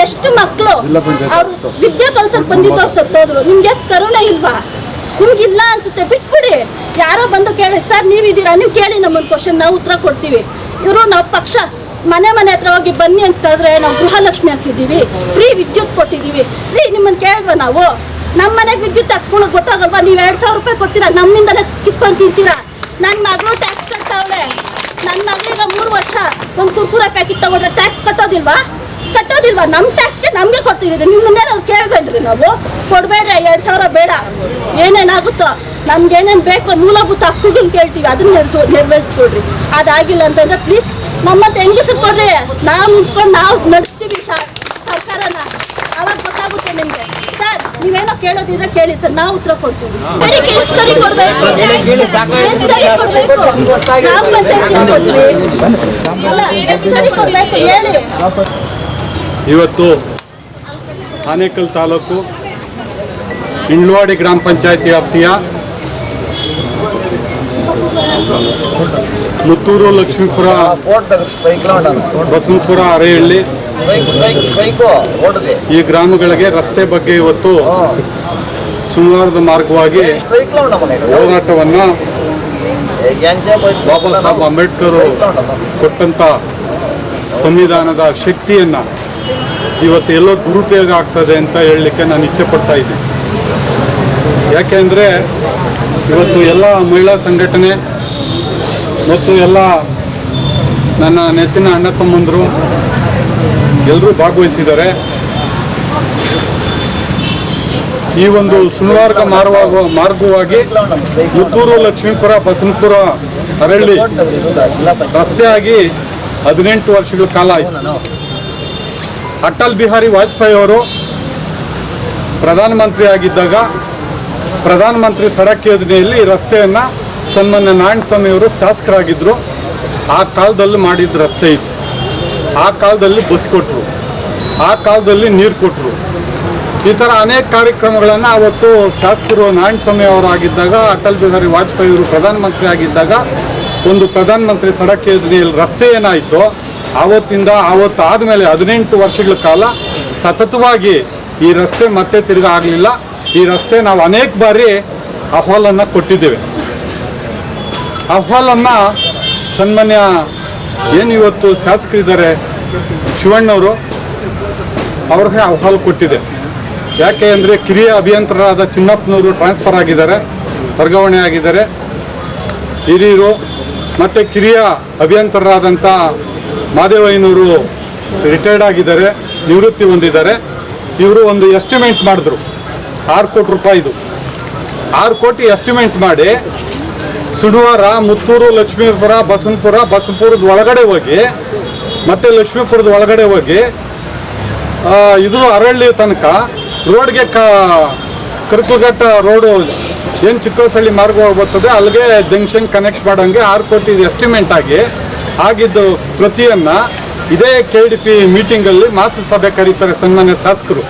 ಎಷ್ಟು ಮಕ್ಕಳು ಅವ್ರು ವಿದ್ಯೆ ಕಲ್ಸಕ್ಕೆ ಬಂದಿದ್ದವ್ರು ಸತ್ತೋದ್ರು. ನಿಮ್ಗೆ ಕರುಣೆ ಇಲ್ವಾ? ನಿಮ್ಗಿಲ್ಲ ಅನ್ಸುತ್ತೆ, ಬಿಟ್ಬಿಡಿ. ಯಾರೋ ಬಂದು ಕೇಳಿ, ಸರ್ ನೀವಿದ್ದೀರಾ, ನೀವು ಕೇಳಿ ನಮ್ಮೊಂದು ಕ್ವಶನ್, ನಾವು ಉತ್ತರ ಕೊಡ್ತೀವಿ. ಇವರು ನಾವು ಪಕ್ಷ ಮನೆ ಹತ್ರ ಹೋಗಿ ಬನ್ನಿ ಅಂತ ಕರೆದ್ರೆ ನಾವು ಗೃಹಲಕ್ಷ್ಮಿ ಹಚ್ಚಿದ್ದೀವಿ, ಫ್ರೀ ವಿದ್ಯುತ್ ಕೊಟ್ಟಿದ್ದೀವಿ. ಫ್ರೀ ನಿಮ್ಮನ್ನು ಕೇಳಿದ್ವ ನಾವು? ನಮ್ಮ ಮನೆಗೆ ವಿದ್ಯುತ್ ಹಾಕ್ಸ್ಕೊಳಕ್ ಗೊತ್ತಾಗಲ್ವಾ? ನೀವು 2,000 ರೂಪಾಯಿ ಕೊಡ್ತೀರಾ, ನಮ್ಮಿಂದಲೇ ಕಿತ್ಕೊಂಡು ತಿಂತೀರಾ. ನನ್ನ ಮಗಳು ಟ್ಯಾಕ್ಸ್ ಕಟ್ತಾವಳೆ. ನನ್ನ ಮಗಳಿಗೆ 3 ವರ್ಷ ಒಂದು ಕುರ್ಕುರೆ ಪ್ಯಾಕೆಟ್ ತಗೊಂಡ್ರೆ ಟ್ಯಾಕ್ಸ್ ಕಟ್ಟೋದಿಲ್ವಾ? ನಮ್ಮ ಟ್ಯಾಕ್ಸ್ಗೆ ನಮಗೆ ಕೊಡ್ತಿದ್ದೀರಿ. ನಿಮ್ಮನ್ನೇ ನಾವು ಕೇಳ್ಕೊಂಡ್ರಿ, ನಾವು ಕೊಡಬೇಡ್ರಿ, 2,000 ಬೇಡ. ಏನೇನಾಗುತ್ತೋ ನಮ್ಗೇನೇನು ಬೇಕೋ ಮೂಲಭೂತ ಹಕ್ಕುಗಳನ್ನ ಕೇಳ್ತೀವಿ, ಅದನ್ನ ನೆರವೇರಿಸ್ಕೊಡ್ರಿ. ಅದಾಗಿಲ್ಲ ಅಂತಂದ್ರೆ ಪ್ಲೀಸ್ ನಮ್ಮಂತ ಹೆಂಗಸರು ಕೊಡ್ರಿ, ನಾವು ನಿಂತ್ಕೊಂಡು ನಾವು ನಡೆಸ್ತೀವಿ ಸರ್ಕಾರನ. ಅವಾಗ ಗೊತ್ತಾಗುತ್ತೆ ನಿಮಗೆ. ಸರ್ ನೀವೇನೋ ಕೇಳೋದಿದ್ರೆ ಕೇಳಿ ಸರ್, ನಾವು ಉತ್ತರ ಕೊಡ್ತೀವಿ. ಬೆಳಿಗ್ಗೆ ಎಷ್ಟು ಸರಿ ಕೊಡ್ಬೇಕು, ಎಷ್ಟು ಸರಿ ಕೊಡ್ಬೇಕು, ಗ್ರಾಮ ಪಂಚಾಯತಿ ಕೊಡ್ತೀವಿ ಅಲ್ಲ, ಎಷ್ಟು ಸರಿ ಕೊಡ್ಬೇಕು ಹೇಳಿ. ಇವತ್ತು ಆನೇಕಲ್ ತಾಲೂಕು ಇಂಡ್ಲವಾಡಿ ಗ್ರಾಮ ಪಂಚಾಯತಿ ವ್ಯಾಪ್ತಿಯ ಮುತ್ತೂರು, ಲಕ್ಷ್ಮೀಪುರ, ಬಸವಪುರ, ಅರೇಹಳ್ಳಿ ಈ ಗ್ರಾಮಗಳಿಗೆ ರಸ್ತೆ ಬಗ್ಗೆ ಇವತ್ತು ಸುಮಾರದ ಮಾರ್ಗವಾಗಿ ಹೋರಾಟವನ್ನು ಬಾಬಾ ಸಾಹೇಬ್ ಅಂಬೇಡ್ಕರ್ ಕೊಟ್ಟಂತ ಸಂವಿಧಾನದ ಶಕ್ತಿಯನ್ನು ಇವತ್ತು ಎಲ್ಲೋ ದುರುಪಯೋಗ ಆಗ್ತದೆ ಅಂತ ಹೇಳಲಿಕ್ಕೆ ನಾನು ಇಚ್ಛೆ ಪಡ್ತಾ ಇದ್ದೀನಿ. ಯಾಕೆಂದರೆ ಇವತ್ತು ಎಲ್ಲ ಮಹಿಳಾ ಸಂಘಟನೆ ಮತ್ತು ಎಲ್ಲ ನನ್ನ ನೆಚ್ಚಿನ ಅಣ್ಣ ತಮ್ಮಂದರು ಎಲ್ಲರೂ ಭಾಗವಹಿಸಿದ್ದಾರೆ. ಈ ಒಂದು ಸುಳ್ವಾರ್ಗ ಮಾರ್ಗವಾಗಿ ಮುತ್ತೂರು, ಲಕ್ಷ್ಮೀಪುರ, ಬಸವಪುರ, ಅರಳ್ಳಿ ರಸ್ತೆಯಾಗಿ 18 ವರ್ಷಗಳ ಕಾಲ ಆಯಿತು. ಅಟಲ್ ಬಿಹಾರಿ ವಾಜಪೇಯಿ ಅವರು ಪ್ರಧಾನಮಂತ್ರಿ ಆಗಿದ್ದಾಗ ಪ್ರಧಾನಮಂತ್ರಿ ಸಡಕ್ ಯೋಜನೆಯಲ್ಲಿ ರಸ್ತೆಯನ್ನು ಸನ್ಮಾನ್ಯ ನಾರಾಯಣಸ್ವಾಮಿಯವರು ಶಾಸಕರಾಗಿದ್ದರು. ಆ ಕಾಲದಲ್ಲಿ ಮಾಡಿದ ರಸ್ತೆ ಇದು. ಆ ಕಾಲದಲ್ಲಿ ಬಸ್ ಕೊಟ್ಟರು, ಆ ಕಾಲದಲ್ಲಿ ನೀರು ಕೊಟ್ಟರು. ಈ ಥರ ಅನೇಕ ಕಾರ್ಯಕ್ರಮಗಳನ್ನು ಅವತ್ತು ಶಾಸಕರು ನಾರಾಯಣಸ್ವಾಮಿ ಅವರು ಆಗಿದ್ದಾಗ, ಅಟಲ್ ಬಿಹಾರಿ ವಾಜಪೇಯಿ ಅವರು ಪ್ರಧಾನಮಂತ್ರಿ ಆಗಿದ್ದಾಗ ಒಂದು ಪ್ರಧಾನಮಂತ್ರಿ ಸಡಕ್ ಯೋಜನೆಯಲ್ಲಿ ರಸ್ತೆ ಏನಾಯಿತು ಅವತ್ತು ಆದಮೇಲೆ 18 ವರ್ಷಗಳ ಕಾಲ ಸತತವಾಗಿ ಈ ರಸ್ತೆ ಮತ್ತೆ ತಿರ್ಗಾ ಆಗಲಿಲ್ಲ. ಈ ರಸ್ತೆ ನಾವು ಅನೇಕ ಬಾರಿ ಅಹವಾಲನ್ನು ಕೊಟ್ಟಿದ್ದೇವೆ. ಅಹವಾಲನ್ನು ಸನ್ಮಾನ್ಯ ಏನು ಇವತ್ತು ಶಾಸಕರಿದ್ದಾರೆ ಶಿವಣ್ಣವರು ಅವ್ರಿಗೆ ಅಹವಾಲು ಕೊಟ್ಟಿದೆ. ಯಾಕೆ ಅಂದರೆ ಕಿರಿಯ ಅಭಿಯಂತರರಾದ ಚಿನ್ನಪ್ಪನವರು ಟ್ರಾನ್ಸ್ಫರ್ ಆಗಿದ್ದಾರೆ, ವರ್ಗಾವಣೆ ಆಗಿದ್ದಾರೆ. ಹಿರಿಯರು ಮತ್ತು ಕಿರಿಯ ಅಭಿಯಂತರರಾದಂಥ ಮಾದೇವಯ್ಯನವರು ರಿಟೈರ್ಡ್ ಆಗಿದ್ದಾರೆ, ನಿವೃತ್ತಿ ಹೊಂದಿದ್ದಾರೆ. ಇವರು ಒಂದು ಎಸ್ಟಿಮೇಟ್ ಮಾಡಿದ್ರು 6 ಕೋಟಿ ರೂಪಾಯಿದು. 6 ಕೋಟಿ ಎಸ್ಟಿಮೇಟ್ ಮಾಡಿ ಸುಡುವಾರ, ಮುತ್ತೂರು, ಲಕ್ಷ್ಮೀಪುರ, ಬಸವಪುರದ ಒಳಗಡೆ ಹೋಗಿ ಮತ್ತು ಲಕ್ಷ್ಮೀಪುರದ ಒಳಗಡೆ ಹೋಗಿ ಇದು ಅರಳ್ಳಿ ತನಕ ರೋಡ್ಗೆ ಕರ್ಕುಘಟ್ಟ ರೋಡು ಏನು ಚಿಕ್ಕಸಳ್ಳಿ ಮಾರ್ಗವಾಗಿ ಬರ್ತದೆ ಅಲ್ಲಿಗೆ ಜಂಕ್ಷನ್ ಕನೆಕ್ಟ್ ಮಾಡೋಂಗೆ 6 ಕೋಟಿ ಎಸ್ಟಿಮೇಟ್ ಆಗಿದ್ದು ಪ್ರತಿಯನ್ನು ಇದೇ KDP ಮೀಟಿಂಗಲ್ಲಿ ಮಾಸ ಸಭೆ ಕರೀತಾರೆ ಸನ್ಮಾನ್ಯ ಶಾಸಕರು.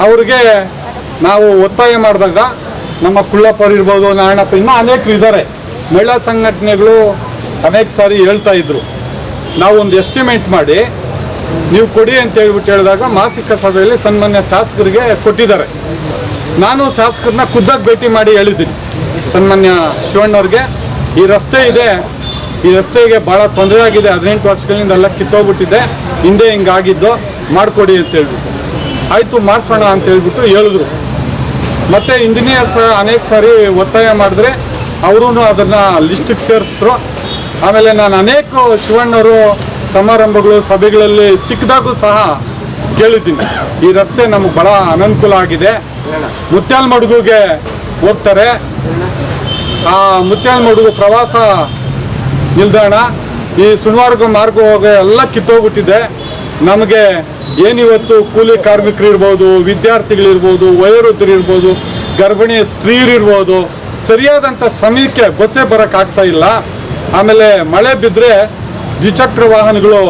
ಅವ್ರಿಗೆ ನಾವು ಒತ್ತಾಯ ಮಾಡಿದಾಗ ನಮ್ಮ ಕುಳ್ಳಪ್ಪರು ಇರ್ಬೋದು, ನಾರಾಯಣಪ್ಪ, ಇನ್ನೂ ಅನೇಕರು ಇದ್ದಾರೆ, ಮಹಿಳಾ ಸಂಘಟನೆಗಳು ಅನೇಕ ಸಾರಿ ಹೇಳ್ತಾ ಇದ್ರು ನಾವು ಒಂದು ಎಸ್ಟಿಮೇಟ್ ಮಾಡಿ ನೀವು ಕೊಡಿ ಅಂತ ಹೇಳಿದಾಗ ಮಾಸಿಕ ಸಭೆಯಲ್ಲಿ ಸನ್ಮಾನ್ಯ ಶಾಸಕರಿಗೆ ಕೊಟ್ಟಿದ್ದಾರೆ. ನಾನು ಶಾಸಕರನ್ನ ಖುದ್ದಾಗಿ ಭೇಟಿ ಮಾಡಿ ಹೇಳಿದ್ದೀನಿ ಸನ್ಮಾನ್ಯ ಶಿವಣ್ಣವ್ರಿಗೆ, ಈ ರಸ್ತೆ ಇದೆ, ಈ ರಸ್ತೆಗೆ ಭಾಳ ತೊಂದರೆ ಆಗಿದೆ, 18 ವರ್ಷಗಳಿಂದ ಎಲ್ಲ ಕಿತ್ತೋಗ್ಬಿಟ್ಟಿದೆ, ಹಿಂದೆ ಹಿಂಗಾಗಿದ್ದು ಮಾಡಿಕೊಡಿ ಅಂತ ಹೇಳ್ಬಿಟ್ಟು. ಆಯಿತು ಮಾಡಿಸೋಣ ಅಂತ ಹೇಳ್ಬಿಟ್ಟು ಹೇಳಿದ್ರು. ಮತ್ತು ಇಂಜಿನಿಯರ್ಸ್ ಅನೇಕ ಸಾರಿ ಒತ್ತಾಯ ಮಾಡಿದ್ರೆ ಅವರೂ ಅದನ್ನು ಲಿಸ್ಟಿಗೆ ಸೇರಿಸಿದ್ರು. ಆಮೇಲೆ ನಾನು ಅನೇಕ ಶಿವಣ್ಣವರು ಸಮಾರಂಭಗಳು ಸಭೆಗಳಲ್ಲಿ ಸಿಕ್ಕಿದಾಗೂ ಸಹ ಕೇಳಿದ್ದೀನಿ, ಈ ರಸ್ತೆ ನಮಗೆ ಭಾಳ ಅನನುಕೂಲ ಆಗಿದೆ. ಮುತ್ಯಾಲಮಡುಗುಗೆ ಹೋಗ್ತಾರೆ, ಆ ಮುತ್ಯಾಲಮಡುಗು ಪ್ರವಾಸ ನಿಲ್ದಾಣ ಈ ಸುಳ್ವಾರ್ಗ ಮಾರ್ಗ ಹೋಗಿ ಎಲ್ಲ ಕಿತ್ತೋಗ್ಬಿಟ್ಟಿದೆ. ನಮಗೆ ಏನಿವತ್ತು ಕೂಲಿ ಕಾರ್ಮಿಕರು ಇರ್ಬೋದು, ವಿದ್ಯಾರ್ಥಿಗಳಿರ್ಬೋದು, ವಯೋವೃದ್ಧರಿರ್ಬೋದು, ಗರ್ಭಿಣಿ ಸ್ತ್ರೀಯರಿರ್ಬೋದು, ಸರಿಯಾದಂಥ ಸಮಯಕ್ಕೆ ಬಸ್ಸೇ ಬರೋಕ್ಕಾಗ್ತಾ ಇಲ್ಲ. ಆಮೇಲೆ ಮಳೆ ಬಿದ್ದರೆ ದ್ವಿಚಕ್ರ ವಾಹನಗಳು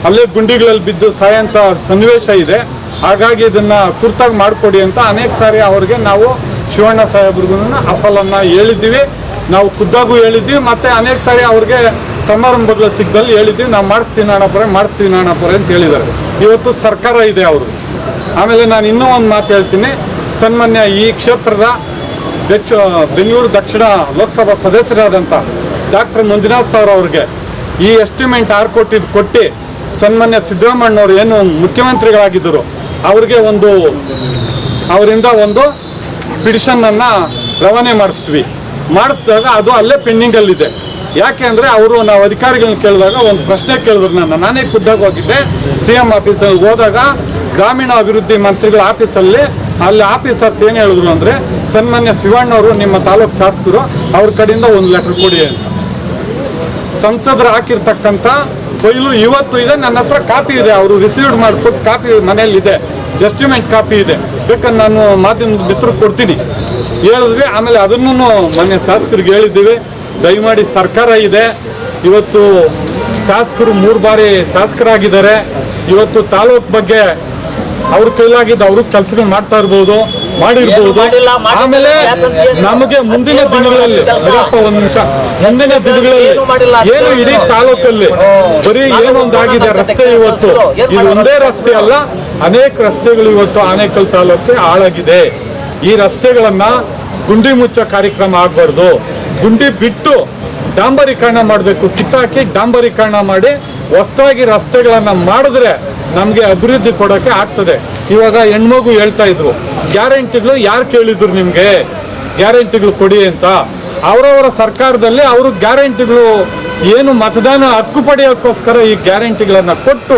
ಅಲ್ಲೇ ಗುಂಡಿಗಳಲ್ಲಿ ಬಿದ್ದು ಸಾಯೋಂಥ ಸನ್ನಿವೇಶ ಇದೆ. ಹಾಗಾಗಿ ಇದನ್ನು ತುರ್ತಾಗಿ ಮಾಡಿಕೊಡಿ ಅಂತ ಅನೇಕ ಸಾರಿ ಅವ್ರಿಗೆ ನಾವು ಶಿವಣ್ಣ ಸಾಹೇಬ್ರಿಗೂ ಅಹವಾಲನ್ನು ಹೇಳಿದ್ದೀವಿ. ನಾವು ಖುದ್ದಾಗೂ ಹೇಳಿದ್ವಿ, ಮತ್ತು ಅನೇಕ ಸಾರಿ ಅವ್ರಿಗೆ ಸಮಾರಂಭಗಳ ಸಿಕ್ಕದಲ್ಲಿ ಹೇಳಿದ್ವಿ, ನಾವು ಮಾಡಿಸ್ತೀವಿ ನಾಣಪುರ ಅಂತ ಹೇಳಿದ್ದಾರೆ. ಇವತ್ತು ಸರ್ಕಾರ ಇದೆ ಅವರು. ಆಮೇಲೆ ನಾನು ಇನ್ನೂ ಒಂದು ಮಾತು ಹೇಳ್ತೀನಿ, ಸನ್ಮಾನ್ಯ ಈ ಕ್ಷೇತ್ರದ ಬೆಂಗಳೂರು ದಕ್ಷಿಣ ಲೋಕಸಭಾ ಸದಸ್ಯರಾದಂಥ ಡಾಕ್ಟರ್ ಮಂಜುನಾಥ್ ಸರ್ ಅವ್ರಿಗೆ ಈ ಎಸ್ಟಿಮೇಟ್ 6 ಕೋಟಿ ಕೊಟ್ಟು ಸನ್ಮಾನ್ಯ ಸಿದ್ದರಾಮಣ್ಣವ್ರು ಏನು ಮುಖ್ಯಮಂತ್ರಿಗಳಾಗಿದ್ದರು ಅವ್ರಿಗೆ ಒಂದು ಅವರಿಂದ ಒಂದು ಪಿಟಿಷನನ್ನು ರವಾನೆ ಮಾಡಿಸಿದಾಗ ಅದು ಅಲ್ಲೇ ಪೆಂಡಿಂಗಲ್ಲಿದೆ. ಯಾಕೆ ಅಂದರೆ ಅವರು ನಾವು ಅಧಿಕಾರಿಗಳನ್ನ ಕೇಳಿದಾಗ ಒಂದು ಪ್ರಶ್ನೆ ಕೇಳಿದ್ರು. ನಾನೇ ಖುದ್ದಾಗಿ ಹೋಗಿದ್ದೆ CM ಆಫೀಸಲ್ಲಿ ಹೋದಾಗ ಗ್ರಾಮೀಣ ಅಭಿವೃದ್ಧಿ ಮಂತ್ರಿಗಳ ಆಫೀಸಲ್ಲಿ ಅಲ್ಲಿ ಆಫೀಸರ್ಸ್ ಏನು ಹೇಳಿದ್ರು ಅಂದರೆ, ಸನ್ಮಾನ್ಯ ಶಿವಣ್ಣವರು ನಿಮ್ಮ ತಾಲೂಕು ಶಾಸಕರು, ಅವ್ರ ಕಡೆಯಿಂದ ಒಂದು ಲೆಟರ್ ಕೊಡಿ ಅಂತ. ಸಂಸದರು ಹಾಕಿರ್ತಕ್ಕಂಥ ಫೈಲು ಇವತ್ತು ಇದೆ, ನನ್ನ ಹತ್ರ ಕಾಪಿ ಇದೆ, ಅವರು ರಿಸೀವ್ಡ್ ಮಾಡಿಕೊಟ್ಟು ಕಾಪಿ ಮನೆಯಲ್ಲಿದೆ, ಎಸ್ಟಿಮೇಟ್ ಕಾಪಿ ಇದೆ, ಬೇಕಾದ್ರೆ ನಾನು ಮಾಧ್ಯಮದ ಮಿತ್ರಕ್ಕೆ ಕೊಡ್ತೀನಿ ಹೇಳಿದ್ವಿ. ಆಮೇಲೆ ಅದನ್ನು ಮೊನ್ನೆ ಶಾಸಕರಿಗೆ ಹೇಳಿದ್ದೀವಿ, ದಯಮಾಡಿ ಸರ್ಕಾರ ಇದೆ, ಇವತ್ತು ಶಾಸಕರು 3 ಬಾರಿ ಶಾಸಕರಾಗಿದ್ದಾರೆ, ಇವತ್ತು ತಾಲೂಕು ಬಗ್ಗೆ ಅವ್ರ ಕೈಲಾಗಿದ್ದು ಅವರು ಕೆಲಸಗಳು ಮಾಡಿರ್ಬೋದು. ಆಮೇಲೆ ನಮಗೆ ಮುಂದಿನ ದಿನಗಳಲ್ಲಿ ಒಂದು ನಿಮಿಷ, ಮುಂದಿನ ದಿನಗಳಲ್ಲಿ ಏನು ಇಡೀ ತಾಲೂಕಲ್ಲಿ ಬರೀ ಏನೊಂದಾಗಿದೆ ರಸ್ತೆ, ಇವತ್ತು ಇದು ಒಂದೇ ರಸ್ತೆ ಅಲ್ಲ, ಅನೇಕ ರಸ್ತೆಗಳು ಇವತ್ತು ಆನೇಕಲ್ ತಾಲೂಕಿಗೆ ಹಾಳಾಗಿದೆ. ಈ ರಸ್ತೆಗಳನ್ನ ಗುಂಡಿ ಮುಚ್ಚೋ ಕಾರ್ಯಕ್ರಮ ಆಗಬಾರ್ದು, ಗುಂಡಿ ಬಿಟ್ಟು ಡಾಂಬರೀಕರಣ ಮಾಡಬೇಕು, ಕಿತ್ತಾಕಿ ಡಾಂಬರೀಕರಣ ಮಾಡಿ ಹೊಸದಾಗಿ ರಸ್ತೆಗಳನ್ನ ಮಾಡಿದ್ರೆ ನಮಗೆ ಅಭಿವೃದ್ಧಿ ಕೊಡೋಕ್ಕೆ ಆಗ್ತದೆ. ಇವಾಗ ಹೆಣ್ಮಗು ಹೇಳ್ತಾ ಇದ್ರು, ಗ್ಯಾರಂಟಿಗಳು ಯಾರು ಕೇಳಿದ್ರು ನಿಮಗೆ ಗ್ಯಾರಂಟಿಗಳು ಕೊಡಿ ಅಂತ. ಅವರವರ ಸರ್ಕಾರದಲ್ಲಿ ಅವರು ಗ್ಯಾರಂಟಿಗಳು ಏನು ಮತದಾನ ಹಕ್ಕು ಪಡೆಯೋಕ್ಕೋಸ್ಕರ ಈ ಗ್ಯಾರಂಟಿಗಳನ್ನು ಕೊಟ್ಟು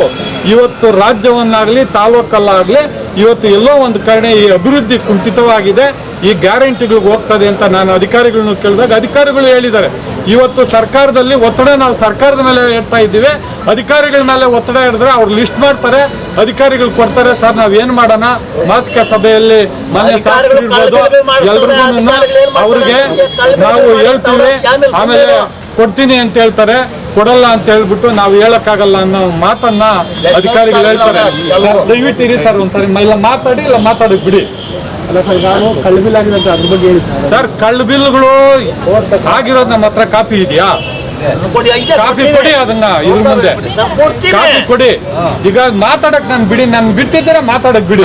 ಇವತ್ತು ರಾಜ್ಯವನ್ನಾಗಲಿ ತಾಲೂಕಲ್ಲಾಗಲಿ ಇವತ್ತು ಎಲ್ಲೋ ಒಂದು ಕಡೆ ಈ ಅಭಿವೃದ್ಧಿ ಕುಂಠಿತವಾಗಿದೆ, ಈ ಗ್ಯಾರಂಟಿಗಳಿಗೆ ಹೋಗ್ತದೆ ಅಂತ ನಾನು ಅಧಿಕಾರಿಗಳನ್ನು ಕೇಳಿದಾಗ ಅಧಿಕಾರಿಗಳು ಹೇಳಿದ್ದಾರೆ. ಇವತ್ತು ಸರ್ಕಾರದಲ್ಲಿ ಒತ್ತಡ ನಾವು ಸರ್ಕಾರದ ಮೇಲೆ ಇಡ್ತಾ ಇದ್ದೀವಿ, ಅಧಿಕಾರಿಗಳ ಮೇಲೆ ಒತ್ತಡ ಹಿಡಿದ್ರೆ ಅವ್ರು ಲಿಸ್ಟ್ ಮಾಡ್ತಾರೆ, ಅಧಿಕಾರಿಗಳು ಕೊಡ್ತಾರೆ. ಸರ್ ನಾವು ಏನು ಮಾಡೋಣ, ಮಾಸಿಕ ಸಭೆಯಲ್ಲಿ ಮನೆ ಶಾಸಕರು ಇರ್ಬೋದು ಎಲ್ರಿಗೂ ಅವ್ರಿಗೆ ನಾವು ಹೇಳ್ತೀವಿ, ಆಮೇಲೆ ಕೊಡ್ತೀನಿ ಅಂತ ಹೇಳ್ತಾರೆ, ಕೊಡಲ್ಲ ಅಂತ ಹೇಳ್ಬಿಟ್ಟು ನಾವು ಹೇಳಕ್ಕಾಗಲ್ಲ ಅನ್ನೋ ಮಾತನ್ನ ಅಧಿಕಾರಿಗಳು ಹೇಳ್ತಾರೆ. ಸರ್ ದಯವಿಟ್ಟು ಇರಿ ಸರ್, ಒಂದ್ಸರಿ ಇಲ್ಲ ಮಾತಾಡಿ, ಇಲ್ಲ ಮಾತಾಡೋಕೆ ಬಿಡಿ. ಅಲ್ಲ ಸರ್, ನಾನು ಕಳ್ಳ ಬಿಲ್ ಆಗಿದೆ ಅಂತ ಅದ್ರ ಬಗ್ಗೆ ಹೇಳಿ ಸರ್. ಕಳ್ಳ ಬಿಲ್ಗಳು ಆಗಿರೋದು ನಮ್ಮ ಹತ್ರ ಕಾಪಿ ಇದೆಯಾ? ಕಾಪಿ ಕೊಡಿ, ಅದನ್ನ ಇದ್ರ ಮುಂದೆ ಕಾಪಿ ಕೊಡಿ. ಈಗ ಮಾತಾಡಕ್ ನಾನು ಬಿಡಿ, ನಾನು ಬಿಟ್ಟಿದ್ರೆ ಮಾತಾಡಕ್ ಬಿಡಿ.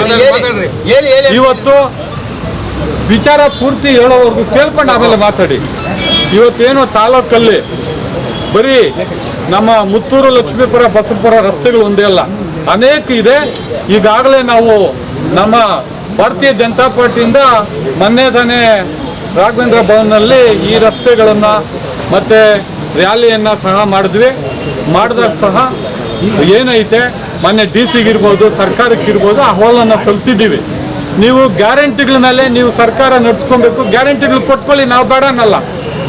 ಇವತ್ತು ವಿಚಾರ ಪೂರ್ತಿ ಹೇಳೋವರೆಗೂ ಕೇಳ್ಕೊಂಡು ಆಮೇಲೆ ಮಾತಾಡಿ. ಇವತ್ತೇನು ತಾಲೂಕಲ್ಲಿ ಬರೀ ನಮ್ಮ ಮುತ್ತೂರು, ಲಕ್ಷ್ಮೀಪುರ, ಬಸವಪುರ ರಸ್ತೆಗಳು ಒಂದೇ ಅಲ್ಲ, ಅನೇಕ ಇದೆ. ಈಗಾಗಲೇ ನಾವು ನಮ್ಮ ಭಾರತೀಯ ಜನತಾ ಪಾರ್ಟಿಯಿಂದ ಮೊನ್ನೆ ತಾನೇ ರಾಘವೇಂದ್ರ ಭವನ್ನಲ್ಲಿ ಈ ರಸ್ತೆಗಳನ್ನು ಮತ್ತು ರ್ಯಾಲಿಯನ್ನು ಸಹ ಮಾಡಿದಾಗ ಸಹ ಏನೈತೆ ಮೊನ್ನೆ DC-ಗಿರ್ಬೋದು ಸರ್ಕಾರಕ್ಕಿರ್ಬೋದು ಅಹವಾಲನ್ನು ಸಲ್ಲಿಸಿದ್ದೀವಿ. ನೀವು ಗ್ಯಾರಂಟಿಗಳ ಮೇಲೆ ನೀವು ಸರ್ಕಾರ ನಡೆಸ್ಕೊಬೇಕು, ಗ್ಯಾರಂಟಿಗಳು ಕೊಟ್ಕೊಳ್ಳಿ, ನಾವು ಬೇಡ ಅನ್ನಲ್ಲ.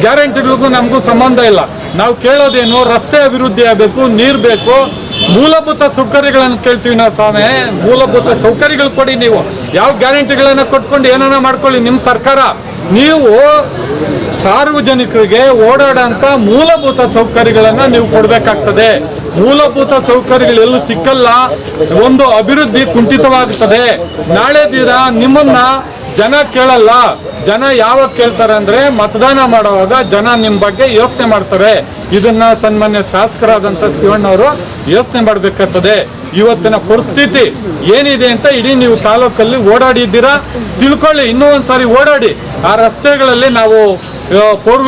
ಗ್ಯಾರಂಟಿಗಳಿಗೂ ನಮಗೂ ಸಂಬಂಧ ಇಲ್ಲ. ನಾವು ಕೇಳೋದೇನು, ರಸ್ತೆ ಅಭಿವೃದ್ಧಿ ಆಗಬೇಕು, ನೀರು ಬೇಕು, ಮೂಲಭೂತ ಸೌಕರ್ಯಗಳನ್ನು ಕೇಳ್ತೀವಿ ನಾವು. ಸ್ವಾಮಿ, ಮೂಲಭೂತ ಸೌಕರ್ಯಗಳು ಕೊಡಿ. ನೀವು ಯಾವ ಗ್ಯಾರಂಟಿಗಳನ್ನು ಕೊಟ್ಕೊಂಡು ಏನಾನ ಮಾಡ್ಕೊಳ್ಳಿ ನಿಮ್ಮ ಸರ್ಕಾರ. ನೀವು ಸಾರ್ವಜನಿಕರಿಗೆ ಓಡಾಡೋಂಥ ಮೂಲಭೂತ ಸೌಕರ್ಯಗಳನ್ನು ನೀವು ಕೊಡಬೇಕಾಗ್ತದೆ. ಮೂಲಭೂತ ಸೌಕರ್ಯಗಳು ಎಲ್ಲೂ ಸಿಕ್ಕಲ್ಲ, ಒಂದು ಅಭಿವೃದ್ಧಿ ಕುಂಠಿತವಾಗುತ್ತದೆ. ನಾಳೆ ದಿನ ನಿಮ್ಮನ್ನ ಜನ ಕೇಳಲ್ಲ. ಜನ ಯಾವಾಗ ಕೇಳ್ತಾರೆ ಅಂದರೆ ಮತದಾನ ಮಾಡುವಾಗ ಜನ ನಿಮ್ಮ ಬಗ್ಗೆ ಯೋಚನೆ ಮಾಡ್ತಾರೆ. ಇದನ್ನ ಸನ್ಮಾನ್ಯ ಶಾಸಕರಾದಂಥ ಶಿವಣ್ಣವರು ಯೋಚನೆ ಮಾಡಬೇಕಾಗ್ತದೆ. ಇವತ್ತಿನ ಪರಿಸ್ಥಿತಿ ಏನಿದೆ ಅಂತ ಇಡೀ ನೀವು ತಾಲೂಕಲ್ಲಿ ಓಡಾಡಿದ್ದೀರಾ, ತಿಳ್ಕೊಳ್ಳಿ. ಇನ್ನೂ ಒಂದು ಸಾರಿ ಓಡಾಡಿ. ಆ ರಸ್ತೆಗಳಲ್ಲಿ ನಾವು ಫೋರ್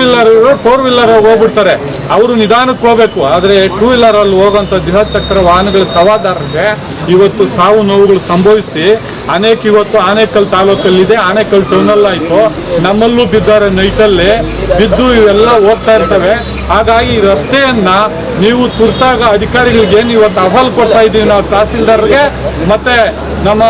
ವೀಲರ್ ಹೋಗ್ಬಿಡ್ತಾರೆ, ಅವರು ನಿಧಾನಕ್ಕೆ ಹೋಗ್ಬೇಕು. ಆದರೆ 2 ವೀಲರಲ್ಲಿ ಹೋಗುವಂಥ ದ್ವಿಚಕ್ರ ವಾಹನಗಳ ಸವಾರರಿಗೆ ಇವತ್ತು ಸಾವು ನೋವುಗಳು ಸಂಭವಿಸಿ ಅನೇಕ ಇವತ್ತು ಆನೇಕಲ್ ತಾಲೂಕಲ್ಲಿದೆ, ಆನೇಕಲ್ ಟೌನಲ್ಲಿ ಆಯಿತು, ನಮ್ಮಲ್ಲೂ ಬಿದ್ದಾರೆ, ನೈಟಲ್ಲಿ ಬಿದ್ದು ಇವೆಲ್ಲ ಹೋಗ್ತಾ ಇರ್ತವೆ. ಹಾಗಾಗಿ ಈ ರಸ್ತೆಯನ್ನು ನೀವು ತುರ್ತಾಗ ಅಧಿಕಾರಿಗಳಿಗೆ ಏನು ಇವತ್ತು ಅಹವಾಲು ಕೊಡ್ತಾ ಇದ್ದೀವಿ ನಾವು ತಹಸೀಲ್ದಾರ್ಗೆ, ಮತ್ತು ನಮ್ಮ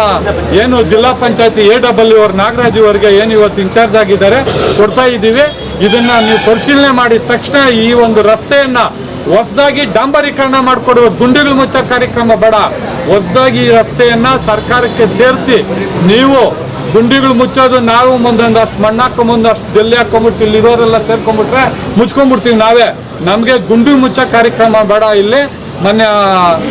ಏನು ಜಿಲ್ಲಾ ಪಂಚಾಯತಿ AW ಅವ್ರ ನಾಗರಾಜ್ ಅವರಿಗೆ ಏನು ಇವತ್ತು ಇನ್ಚಾರ್ಜ್ ಆಗಿದ್ದಾರೆ ಕೊಡ್ತಾ ಇದ್ದೀವಿ. ಇದನ್ನು ನೀವು ಪರಿಶೀಲನೆ ಮಾಡಿದ ತಕ್ಷಣ ಈ ಒಂದು ರಸ್ತೆಯನ್ನು ಹೊಸದಾಗಿ ಡಾಂಬರೀಕರಣ ಮಾಡಿಕೊಡುವ, ಗುಂಡಿಗಳು ಮುಚ್ಚೋ ಕಾರ್ಯಕ್ರಮ ಬೇಡ. ಹೊಸದಾಗಿ ಈ ರಸ್ತೆಯನ್ನು ಸರ್ಕಾರಕ್ಕೆ ಸೇರಿಸಿ ನೀವು ಗುಂಡಿಗಳು ಮುಚ್ಚೋದು, ನಾವು ಮುಂದೊಂದಷ್ಟು ಮಣ್ಣು ಹಾಕೊಂಬಂದು ಅಷ್ಟು ಜಲ್ಲಿ ಹಾಕೊಂಬಿಟ್ಟು ಇಲ್ಲಿರೋರೆಲ್ಲ ಸೇರ್ಕೊಂಡ್ಬಿಟ್ರೆ ಮುಚ್ಕೊಂಡ್ಬಿಡ್ತೀವಿ ನಾವೇ. ನಮಗೆ ಗುಂಡಿ ಮುಚ್ಚೋ ಕಾರ್ಯಕ್ರಮ ಬೇಡ. ಇಲ್ಲಿ ಮೊನ್ನೆ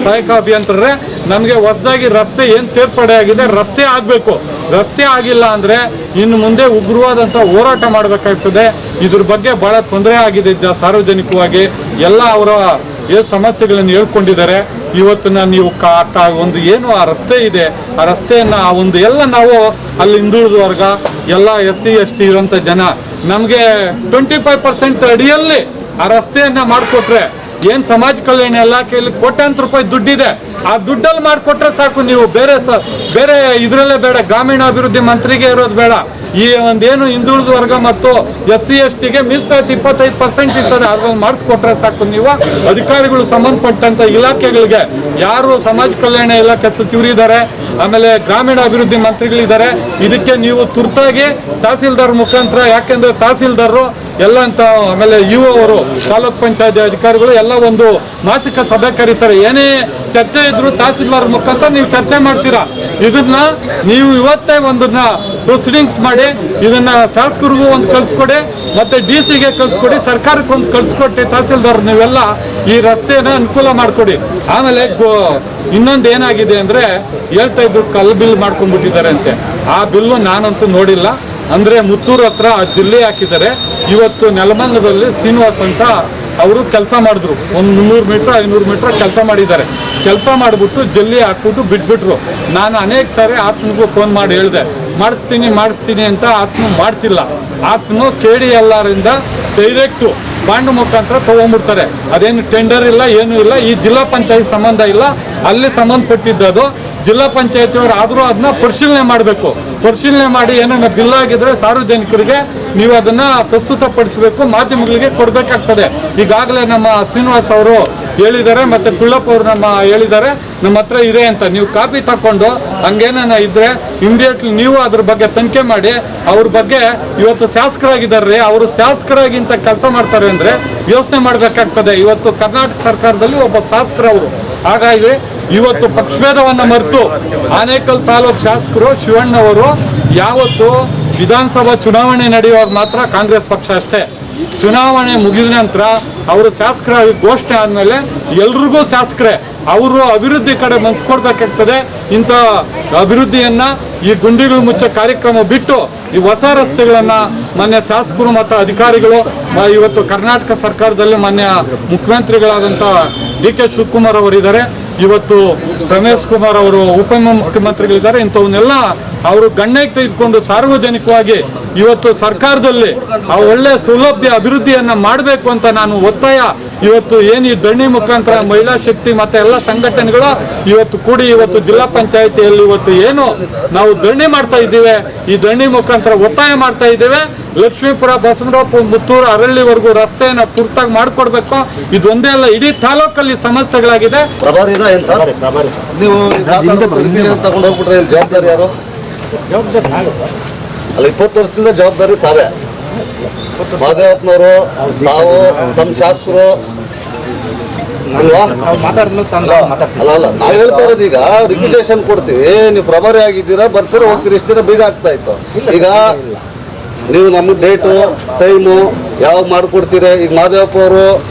ಸಹಾಯಕ ಅಭಿಯಂತರೇ, ನಮಗೆ ಹೊಸದಾಗಿ ರಸ್ತೆ ಏನು ಸೇರ್ಪಡೆ ಆಗಿದೆ ರಸ್ತೆ ಆಗಬೇಕು. ರಸ್ತೆ ಆಗಿಲ್ಲ ಅಂದರೆ ಇನ್ನು ಮುಂದೆ ಉಗ್ರವಾದಂಥ ಹೋರಾಟ ಮಾಡಬೇಕಾಗ್ತದೆ. ಇದ್ರ ಬಗ್ಗೆ ಭಾಳ ತೊಂದರೆ ಆಗಿದೆ ಸಾರ್ವಜನಿಕವಾಗಿ. ಎಲ್ಲ ಅವರ ಸಮಸ್ಯೆಗಳನ್ನು ಹೇಳ್ಕೊಂಡಿದ್ದಾರೆ. ಇವತ್ತಿನ ನೀವು ಒಂದು ಏನು ಆ ರಸ್ತೆ ಇದೆ, ಆ ರಸ್ತೆಯನ್ನು ಆ ಒಂದು ಎಲ್ಲ ನಾವು ಅಲ್ಲಿ ಹಿಂದುಳಿದ ವರ್ಗ ಎಲ್ಲ SC ST ಇರುವಂಥ ಜನ ನಮಗೆ 25% ಅಡಿಯಲ್ಲಿ ಆ ರಸ್ತೆಯನ್ನು ಮಾಡಿಕೊಟ್ರೆ ಏನು ಸಮಾಜ ಕಲ್ಯಾಣ ಇಲಾಖೆಯಲ್ಲಿ ಕೋಟ್ಯಾಂತರ ರೂಪಾಯಿ ದುಡ್ಡಿದೆ. ಆ ದುಡ್ಡಲ್ಲಿ ಮಾಡಿಕೊಟ್ರೆ ಸಾಕು. ನೀವು ಬೇರೆ ಇದರಲ್ಲೇ ಬೇಡ, ಗ್ರಾಮೀಣಾಭಿವೃದ್ಧಿ ಮಂತ್ರಿಗೆ ಇರೋದು ಬೇಡ. ಈ ಒಂದೇನು ಹಿಂದುಳಿದ ವರ್ಗ ಮತ್ತು SC ST ಗೆ ಮೀಸಲಾತಿ 25% ಇರ್ತದೆ, ಅದ್ರಲ್ಲಿ ಮಾಡಿಸ್ಕೊಟ್ರೆ ಸಾಕು. ನೀವು ಅಧಿಕಾರಿಗಳು ಸಂಬಂಧಪಟ್ಟಂತ ಇಲಾಖೆಗಳಿಗೆ ಯಾರು ಸಮಾಜ ಕಲ್ಯಾಣ ಇಲಾಖೆ ಸಚಿವರಿದ್ದಾರೆ, ಆಮೇಲೆ ಗ್ರಾಮೀಣಾಭಿವೃದ್ಧಿ ಮಂತ್ರಿಗಳಿದ್ದಾರೆ, ಇದಕ್ಕೆ ನೀವು ತುರ್ತಾಗಿ ತಹಸೀಲ್ದಾರ್ ಮುಖಾಂತರ, ಯಾಕೆಂದ್ರೆ ತಹಸೀಲ್ದಾರರು ಎಲ್ಲ ಅಂತ, ಆಮೇಲೆ ಅವರು ತಾಲೂಕ್ ಪಂಚಾಯತಿ ಅಧಿಕಾರಿಗಳು ಎಲ್ಲ ಒಂದು ಮಾಸಿಕ ಸಭೆ ಕರೀತಾರೆ. ಏನೇ ಚರ್ಚೆ ಇದ್ರು ತಹಸೀಲ್ದಾರ್ ಮುಖಾಂತರ ನೀವು ಚರ್ಚೆ ಮಾಡ್ತೀರಾ. ಇದನ್ನ ನೀವು ಇವತ್ತೇ ಒಂದನ್ನ ಪ್ರೊಸೀಡಿಂಗ್ಸ್ ಮಾಡಿ ಇದನ್ನ ಶಾಸಕರಿಗೂ ಒಂದು ಕಳ್ಸಿಕೊಡಿ, ಮತ್ತೆ DC ಗೆ ಕಳ್ಸಿಕೊಡಿ, ಸರ್ಕಾರಕ್ಕೆ ಒಂದು ಕಳ್ಸಿಕೊಟ್ಟು ತಹಸೀಲ್ದಾರ್ ನೀವೆಲ್ಲ ಈ ರಸ್ತೆನ ಅನುಕೂಲ ಮಾಡಿಕೊಡಿ. ಆಮೇಲೆ ಇನ್ನೊಂದು ಏನಾಗಿದೆ ಅಂದ್ರೆ ಹೇಳ್ತಾ ಇದ್ರು ಕಲ್ಲು ಬಿಲ್ ಮಾಡ್ಕೊಂಡ್ಬಿಟ್ಟಿದ್ದಾರೆ ಅಂತೆ. ಆ ಬಿಲ್ಲು ನಾನಂತೂ ನೋಡಿಲ್ಲ. ಅಂದ್ರೆ ಮುತ್ತೂರು ಹತ್ರ ಜಿಲ್ಲೆ ಹಾಕಿದ್ದಾರೆ. ಇವತ್ತು ನೆಲಮಂಗಲದಲ್ಲಿ ಶ್ರೀನಿವಾಸ್ ಅಂತ ಅವರು ಕೆಲಸ ಮಾಡಿದ್ರು, ಒಂದು 300 ಮೀಟ್ರ್ 500 ಮೀಟ್ರ್ ಕೆಲಸ ಮಾಡಿದ್ದಾರೆ. ಕೆಲಸ ಮಾಡಿಬಿಟ್ಟು ಜಲ್ಲಿ ಹಾಕ್ಬಿಟ್ಟು ಬಿಟ್ಬಿಟ್ರು. ನಾನು ಅನೇಕ ಸಾರಿ ಆತನಿಗೂ ಫೋನ್ ಮಾಡಿ ಹೇಳಿದೆ, ಮಾಡಿಸ್ತೀನಿ ಅಂತ. ಆತನು ಮಾಡಿಸಿಲ್ಲ. ಆತನು KDLR ಇಂದ ಡೈರೆಕ್ಟು ಬಾಂಡ್ ಮುಖಾಂತರ ತೊಗೊಂಡ್ಬಿಡ್ತಾರೆ. ಅದೇನು ಟೆಂಡರ್ ಇಲ್ಲ, ಏನೂ ಇಲ್ಲ. ಈ ಜಿಲ್ಲಾ ಪಂಚಾಯತ್ ಸಂಬಂಧ ಇಲ್ಲ, ಅಲ್ಲಿ ಸಂಬಂಧಪಟ್ಟಿದ್ದದು. ಜಿಲ್ಲಾ ಪಂಚಾಯತಿಯವರು ಆದರೂ ಅದನ್ನ ಪರಿಶೀಲನೆ ಮಾಡಬೇಕು. ಪರಿಶೀಲನೆ ಮಾಡಿ ಏನಾರ ಬಿಲ್ ಆಗಿದ್ರೆ ಸಾರ್ವಜನಿಕರಿಗೆ ನೀವು ಅದನ್ನು ಪ್ರಸ್ತುತಪಡಿಸಬೇಕು, ಮಾಧ್ಯಮಗಳಿಗೆ ಕೊಡಬೇಕಾಗ್ತದೆ. ಈಗಾಗಲೇ ನಮ್ಮ ಶ್ರೀನಿವಾಸ್ ಅವರು ಹೇಳಿದ್ದಾರೆ, ಮತ್ತು ಕುಳ್ಳಪ್ಪ ಅವರು ಹೇಳಿದ್ದಾರೆ, ನಮ್ಮ ಹತ್ರ ಇದೆ ಅಂತ. ನೀವು ಕಾಪಿ ತಗೊಂಡು ಹಂಗೇನ ಇದ್ರೆ ಇಮಿಡಿಯೇಟ್ಲಿ ನೀವು ಅದ್ರ ಬಗ್ಗೆ ತನಿಖೆ ಮಾಡಿ. ಅವ್ರ ಬಗ್ಗೆ ಇವತ್ತು ಶಾಸಕರಾಗಿದ್ದಾರೆ, ಅವರು ಶಾಸಕರಾಗಿಂತ ಕೆಲಸ ಮಾಡ್ತಾರೆ ಅಂದರೆ ಯೋಚನೆ ಮಾಡಬೇಕಾಗ್ತದೆ. ಇವತ್ತು ಕರ್ನಾಟಕ ಸರ್ಕಾರದಲ್ಲಿ ಒಬ್ಬ ಶಾಸಕರವರು. ಹಾಗಾಗಿ ಇವತ್ತು ಪಕ್ಷಭೇದವನ್ನು ಮರೆತು ಆನೇಕಲ್ ತಾಲೂಕು ಶಾಸಕರು ಶಿವಣ್ಣವರು ಯಾವತ್ತು ವಿಧಾನಸಭಾ ಚುನಾವಣೆ ನಡೆಯುವಾಗ ಮಾತ್ರ ಕಾಂಗ್ರೆಸ್ ಪಕ್ಷ ಅಷ್ಟೇ. ಚುನಾವಣೆ ಮುಗಿದ ನಂತರ ಅವರು ಶಾಸಕರಾಗಿ ಘೋಷಣೆ ಆದಮೇಲೆ ಎಲ್ರಿಗೂ ಶಾಸಕರೇ. ಅವರು ಅಭಿವೃದ್ಧಿ ಕಡೆ ಮನಸ್ಸು ಕೊಡಬೇಕಾಗ್ತದೆ. ಇಂಥ ಅಭಿವೃದ್ಧಿಯನ್ನು ಈ ಗುಂಡಿಗಳು ಮುಚ್ಚೋ ಕಾರ್ಯಕ್ರಮ ಬಿಟ್ಟು ಈ ಹೊಸ ರಸ್ತೆಗಳನ್ನು ಮಾನ್ಯ ಶಾಸಕರು ಮತ್ತು ಅಧಿಕಾರಿಗಳು, ಇವತ್ತು ಕರ್ನಾಟಕ ಸರ್ಕಾರದಲ್ಲಿ ಮಾನ್ಯ ಮುಖ್ಯಮಂತ್ರಿಗಳಾದಂಥ DK ಶಿವಕುಮಾರ್ ಅವರಿದ್ದಾರೆ, ಇವತ್ತು ರಮೇಶ್ ಕುಮಾರ್ ಅವರು ಉಪಮುಖ್ಯಮಂತ್ರಿಗಳಿದ್ದಾರೆ. ಇಂಥವನ್ನೆಲ್ಲ ಅವರು ಗಣ್ಯಕ್ಕೆ ತೆಗೆದುಕೊಂಡು ಸಾರ್ವಜನಿಕವಾಗಿ ಇವತ್ತು ಸರ್ಕಾರದಲ್ಲಿ ಆ ಒಳ್ಳೆ ಸೌಲಭ್ಯ ಅಭಿವೃದ್ಧಿಯನ್ನು ಮಾಡಬೇಕು ಅಂತ ನಾನು ಒತ್ತಾಯ. ಇವತ್ತು ಏನು ಈ ಧರಣಿ ಮುಖಾಂತರ ಮಹಿಳಾ ಶಕ್ತಿ ಮತ್ತು ಎಲ್ಲ ಸಂಘಟನೆಗಳು ಇವತ್ತು ಕೂಡಿ ಇವತ್ತು ಜಿಲ್ಲಾ ಪಂಚಾಯಿತಿಯಲ್ಲಿ ಇವತ್ತು ಏನು ನಾವು ಧರಣಿ ಮಾಡ್ತಾ ಇದ್ದೀವಿ, ಈ ಧರಣಿ ಮುಖಾಂತರ ಒತ್ತಾಯ ಮಾಡ್ತಾ ಇದ್ದೇವೆ. ಲಕ್ಷ್ಮೀಪುರ, ಬಸವನಗುಡಿ, ಮುತ್ತೂರು, ಅರಳ್ಳಿವರೆಗೂ ರಸ್ತೆಯನ್ನು ತುರ್ತಾಗಿ ಮಾಡಿಕೊಡ್ಬೇಕು. ಇದೊಂದೇ ಅಲ್ಲ, ಇಡೀ ತಾಲೂಕಲ್ಲಿ ಸಮಸ್ಯೆಗಳಾಗಿದೆ. ನೀವು ತಗೊಂಡು ಹೋಗ್ಬಿಟ್ರೆ ಇಲ್ಲಿ ಜವಾಬ್ದಾರಿ ಯಾರು? ಅಲ್ಲ, 20 ವರ್ಷದಿಂದ ಜವಾಬ್ದಾರಿ ತಾವೇ. ಮಹದೇವಪ್ಪನವರು, ತಾವು, ತಮ್ಮ ಶಾಸಕರು ಅಲ್ವಾ? ಅಲ್ಲ, ನಾವು ಹೇಳ್ತಾ ಇರೋದು ಈಗ ರಿಕ್ವಿಜೇಷನ್ ಕೊಡ್ತೀವಿ, ನೀವು ಪ್ರಭಾರಿ ಆಗಿದ್ದೀರಾ, ಬರ್ತೀರಾ, ಹೋಗ್ತೀರಿ, ಇಷ್ಟು ದಿನ ಬೇಗ ಆಗ್ತಾ ಇತ್ತು. ಈಗ ನೀವು ನಮಗೆ ಡೇಟು ಟೈಮು ಯಾವಾಗ ಮಾಡಿಕೊಡ್ತೀರಿ? ಈಗ ಮಹದೇವಪ್ಪ ಅವರು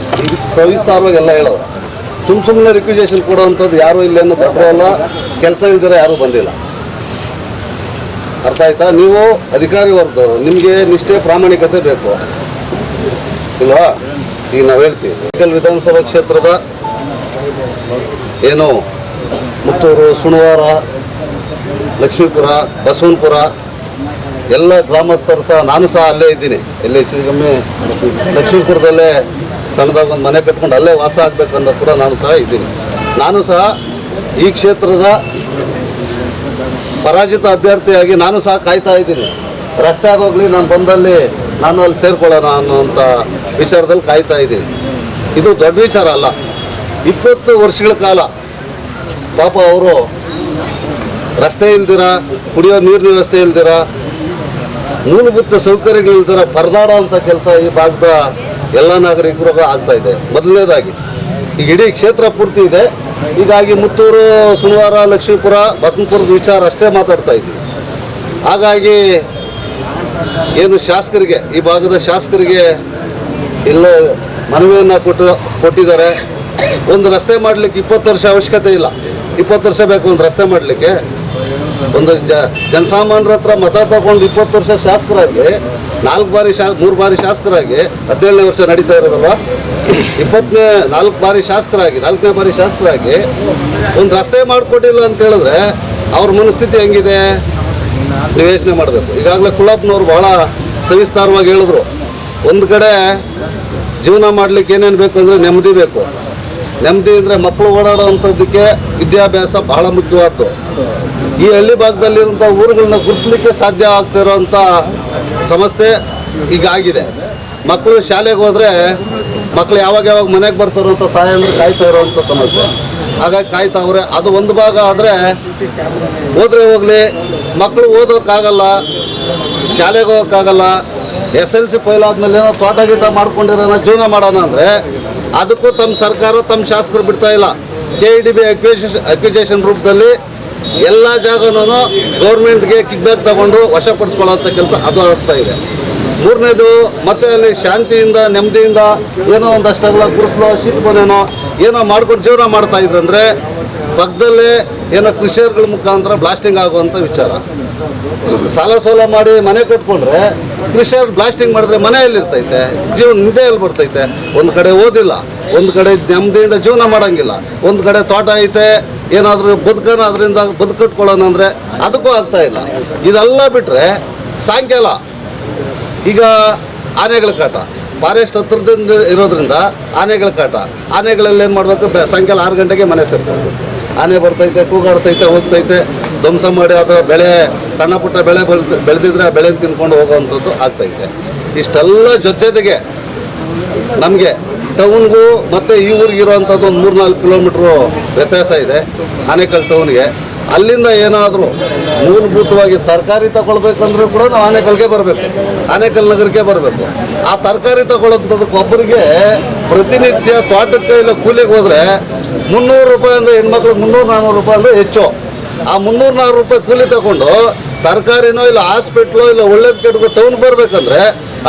ಈಗ ಸವಿಸ್ತಾರವಾಗಿ ಎಲ್ಲ ಹೇಳೋರು. ಸುಮ್ಮನೆ ರಿಕ್ವಿಜೇಷನ್ ಕೊಡೋವಂಥದ್ದು ಯಾರು ಇಲ್ಲೇನು ಬರೋಲ್ಲ, ಕೆಲಸ ಇಲ್ದಿರ ಯಾರೂ ಬಂದಿಲ್ಲ. ಅರ್ಥ ಆಯ್ತಾ? ನೀವು ಅಧಿಕಾರಿ ವರ್ಗದವರು, ನಿಮಗೆ ನಿಷ್ಠೆ ಪ್ರಾಮಾಣಿಕತೆ ಬೇಕು ಇಲ್ವಾ? ಈಗ ನಾವು ಹೇಳ್ತೀವಿ ವಿಧಾನಸಭಾ ಕ್ಷೇತ್ರದ ಏನು ಮುತ್ತೂರು, ಸುಣವಾರ, ಲಕ್ಷ್ಮೀಪುರ, ಬಸವನಪುರ ಎಲ್ಲ ಗ್ರಾಮಸ್ಥರು ಸಹ, ನಾನು ಸಹ ಅಲ್ಲೇ ಇದ್ದೀನಿ. ಎಲ್ಲೇ ಹೆಚ್ಚು ಕಮ್ಮಿ ಲಕ್ಷ್ಮೀಪುರದಲ್ಲೇ ಸಣ್ಣದಾಗ ಒಂದು ಮನೆ ಕಟ್ಕೊಂಡು ಅಲ್ಲೇ ವಾಸ ಆಗಬೇಕಂದ ಕೂಡ ನಾನು ಸಹ ಇದ್ದೀನಿ. ನಾನು ಸಹ ಈ ಕ್ಷೇತ್ರದ ಪರಾಜಿತ ಅಭ್ಯರ್ಥಿಯಾಗಿ ನಾನು ಸಹ ಕಾಯ್ತಾ ಇದ್ದೀನಿ. ರಸ್ತೆ ಆಗೋಗ್ಲಿ, ನಾನು ಬಂದಲ್ಲಿ ನಾನು ಅಲ್ಲಿ ಸೇರ್ಕೊಳ್ಳೋಣ ಅನ್ನೋಂಥ ವಿಚಾರದಲ್ಲಿ ಕಾಯ್ತಾ ಇದ್ದೀನಿ. ಇದು ದೊಡ್ಡ ವಿಚಾರ ಅಲ್ಲ. 20 ವರ್ಷಗಳ ಕಾಲ ಪಾಪ ಅವರು ರಸ್ತೆ ಇಲ್ದಿರ, ಕುಡಿಯೋ ನೀರಿನ ವ್ಯವಸ್ಥೆ ಇಲ್ದಿರ, ಮೂಲಭೂತ ಸೌಕರ್ಯಗಳಿಲ್ದಿರ ಪರದಾಡೋ ಅಂಥ ಕೆಲಸ ಈ ಭಾಗದ ಎಲ್ಲ ನಾಗರಿಕರಿಗೂ ಆಗ್ತಾ ಇದೆ. ಮೊದಲನೇದಾಗಿ ಈಗ ಇಡೀ ಕ್ಷೇತ್ರ ಪೂರ್ತಿ ಇದೆ. ಹೀಗಾಗಿ ಮುತ್ತೂರು, ಸುಣವಾರ, ಲಕ್ಷ್ಮೀಪುರ, ಬಸವನಪುರದ ವಿಚಾರ ಅಷ್ಟೇ ಮಾತಾಡ್ತಾ ಇದ್ದೀವಿ. ಹಾಗಾಗಿ ಏನು ಶಾಸಕರಿಗೆ, ಈ ಭಾಗದ ಶಾಸಕರಿಗೆ ಎಲ್ಲ ಮನವಿಯನ್ನು ಕೊಟ್ಟಿದ್ದಾರೆ. ಒಂದು ರಸ್ತೆ ಮಾಡಲಿಕ್ಕೆ 20 ವರ್ಷ ಅವಶ್ಯಕತೆ ಇಲ್ಲ. 20 ವರ್ಷ ಬೇಕು ಒಂದು ರಸ್ತೆ ಮಾಡಲಿಕ್ಕೆ. ಒಂದು ಜನಸಾಮಾನ್ಯರ ಹತ್ರ ಮತ ತಗೊಂಡು 20 ವರ್ಷ ಶಾಸಕರಾಗಿ, 3 ಬಾರಿ ಶಾಸಕರಾಗಿ 17ನೇ ವರ್ಷ ನಡೀತಾ ಇರೋದಲ್ವ, 4 ಬಾರಿ ಶಾಸಕರಾಗಿ 4ನೇ ಬಾರಿ ಶಾಸಕರಾಗಿ ಒಂದು ರಸ್ತೆ ಮಾಡಿಕೊಟ್ಟಿಲ್ಲ ಅಂತ ಹೇಳಿದ್ರೆ ಅವ್ರ ಮನಸ್ಥಿತಿ ಹೆಂಗಿದೆ ನೀವು ಯೋಚನೆ ಮಾಡಬೇಕು. ಈಗಾಗಲೇ ಕುಳ್ಳಪ್ಪನವ್ರು ಭಾಳ ಸವಿಸ್ತಾರವಾಗಿ ಹೇಳಿದ್ರು. ಒಂದು ಕಡೆ ಜೀವನ ಮಾಡಲಿಕ್ಕೆ ಏನೇನು ಬೇಕು ಅಂದರೆ ನೆಮ್ಮದಿ ಬೇಕು, ನೆಮ್ಮದಿ ಅಂದರೆ ಮಕ್ಕಳು ಓಡಾಡುವಂಥದ್ದಕ್ಕೆ ವಿದ್ಯಾಭ್ಯಾಸ ಬಹಳ ಮುಖ್ಯವಾದ್ದು. ಈ ಹಳ್ಳಿ ಭಾಗದಲ್ಲಿರುವಂಥ ಊರುಗಳನ್ನ ಗುರುತಿಸಲಿಕ್ಕೆ ಸಾಧ್ಯ ಆಗ್ತಿರೋಂಥ ಸಮಸ್ಯೆ ಈಗ ಆಗಿದೆ. ಮಕ್ಕಳು ಶಾಲೆಗೆ ಹೋದರೆ ಮಕ್ಕಳು ಯಾವಾಗ ಮನೆಗೆ ಬರ್ತಾರೋ ಅಂತ ತಾಯಂದ್ರೆ ಕಾಯ್ತಾ ಇರೋವಂಥ ಸಮಸ್ಯೆ. ಹಾಗಾಗಿ ಕಾಯ್ತಾವ್ರೆ. ಅದು ಒಂದು ಭಾಗ ಆದರೆ ಹೋದರೆ ಹೋಗಲಿ, ಮಕ್ಕಳು ಓದೋಕ್ಕಾಗಲ್ಲ, ಶಾಲೆಗೆ ಹೋಗೋಕ್ಕಾಗಲ್ಲ. SLC ಫೈಲ್ ಆದಮೇಲೆ ಏನೋ ತೋಟ ಗೀಟ ಮಾಡ್ಕೊಂಡಿರೋ ಜೀವನ ಮಾಡೋಣ ಅಂದರೆ ಅದಕ್ಕೂ ತಮ್ಮ ಸರ್ಕಾರ ತಮ್ಮ ಶಾಸಕರು ಬಿಡ್ತಾ ಇಲ್ಲ. KEDB ಅಕ್ವಿಜೇಷನ್ ರೂಪದಲ್ಲಿ ಎಲ್ಲ ಜಾಗನೂ ಗೌರ್ಮೆಂಟ್ಗೆ ಕಿಕ್ಬ್ಯಾಕ್ ತಗೊಂಡು ವಶಪಡಿಸ್ಕೊಳ್ಳೋಂಥ ಕೆಲಸ ಅದು ಆಗ್ತಾ ಇದೆ. ಮೂರನೇದು, ಮತ್ತೆ ಅಲ್ಲಿ ಶಾಂತಿಯಿಂದ ನೆಮ್ಮದಿಯಿಂದ ಏನೋ ಒಂದಷ್ಟೆಲ್ಲ ಗುರುಸ್ಲೋ ಶೀಟ್ಬೋನೇನೋ ಏನೋ ಮಾಡ್ಕೊಂಡು ಜೀವನ ಮಾಡ್ತಾ ಇದ್ರಂದರೆ ಪಕ್ಕದಲ್ಲೇ ಏನೋ ಕೃಷಿಯರ್ಗಳ ಮುಖಾಂತರ ಬ್ಲಾಸ್ಟಿಂಗ್ ಆಗುವಂಥ ವಿಚಾರ. ಸಾಲ ಸೋಲ ಮಾಡಿ ಮನೆ ಕಟ್ಕೊಂಡ್ರೆ ಕೃಷಿಯರ್ ಬ್ಲಾಸ್ಟಿಂಗ್ ಮಾಡಿದ್ರೆ ಮನೆಯಲ್ಲಿರ್ತೈತೆ, ಜೀವನ ನಿದ್ದೆಯಲ್ಲಿ ಬರ್ತೈತೆ. ಒಂದು ಕಡೆ ಓದಿಲ್ಲ, ಒಂದು ಕಡೆ ನೆಮ್ಮದಿಯಿಂದ ಜೀವನ ಮಾಡೋಂಗಿಲ್ಲ, ಒಂದು ಕಡೆ ತೋಟ ಐತೆ, ಏನಾದರೂ ಬದುಕೋಣ ಅದರಿಂದ ಬದುಕಿಟ್ಕೊಳ್ಳೋಣ ಅಂದರೆ ಅದಕ್ಕೂ ಆಗ್ತಾ ಇಲ್ಲ. ಇದೆಲ್ಲ ಬಿಟ್ಟರೆ ಸಾಯಂಕಾಲ ಈಗ ಆನೆಗಳ ಕಾಟ, ಫಾರೆಸ್ಟ್ ಹತ್ರದಿಂದ ಇರೋದ್ರಿಂದ ಆನೆಗಳ ಕಾಟ. ಆನೆಗಳಲ್ಲಿ ಏನು ಮಾಡಬೇಕು, ಸಾಯಂಕಾಲ 6 ಗಂಟೆಗೆ ಮನೆ ಸೇರ್ಕೊಂಡು ಆನೆ ಬರ್ತೈತೆ, ಕೂಗಾಡ್ತೈತೆ, ಹೋಗ್ತೈತೆ, ಧ್ವಂಸ ಮಾಡಿ ಅದು ಬೆಳೆ ಸಣ್ಣ ಪುಟ್ಟ ಬೆಳೆ ಬೆಳೆದಿದ್ರೆ ಆ ಬೆಳೆ ತಿನ್ಕೊಂಡು ಹೋಗೋವಂಥದ್ದು ಆಗ್ತೈತೆ. ಇಷ್ಟೆಲ್ಲ ಜೊತೆಗೆ ನಮಗೆ ಟೌನ್ಗೂ ಮತ್ತು ಈ ಊರಿಗಿರೋವಂಥದ್ದು ಒಂದು 3-4 ಕಿಲೋಮೀಟ್ರು ವ್ಯತ್ಯಾಸ ಇದೆ ಆನೇಕಲ್ ಟೌನ್ಗೆ. ಅಲ್ಲಿಂದ ಏನಾದರೂ ಮೂಲಭೂತವಾಗಿ ತರಕಾರಿ ತಗೊಳ್ಬೇಕಂದ್ರೂ ಕೂಡ ನಾವು ಆನೇಕಲ್ಗೆ ಬರಬೇಕು, ಆನೇಕಲ್ ನಗರಕ್ಕೆ ಬರಬೇಕು. ಆ ತರಕಾರಿ ತಗೊಳ್ಳೋಂಥದ್ದಕ್ಕೆ ಒಬ್ಬರಿಗೆ ಪ್ರತಿನಿತ್ಯ ತೋಟಕ್ಕೆ ಇಲ್ಲ ಕೂಲಿಗೆ ಹೋದರೆ 300 ರೂಪಾಯಿ ಅಂದರೆ ಹೆಣ್ಮಕ್ಳಿಗೆ 300-400 ರೂಪಾಯಿ ಅಂದರೆ ಹೆಚ್ಚು. ಆ 300-400 ರೂಪಾಯಿ ಕೂಲಿ ತಗೊಂಡು ತರಕಾರಿನೋ ಇಲ್ಲ ಹಾಸ್ಪಿಟ್ಲೋ ಇಲ್ಲ ಒಳ್ಳೇದು ಕೆಟ್ಟದು ಟೌನ್ ಬರಬೇಕಂದ್ರೆ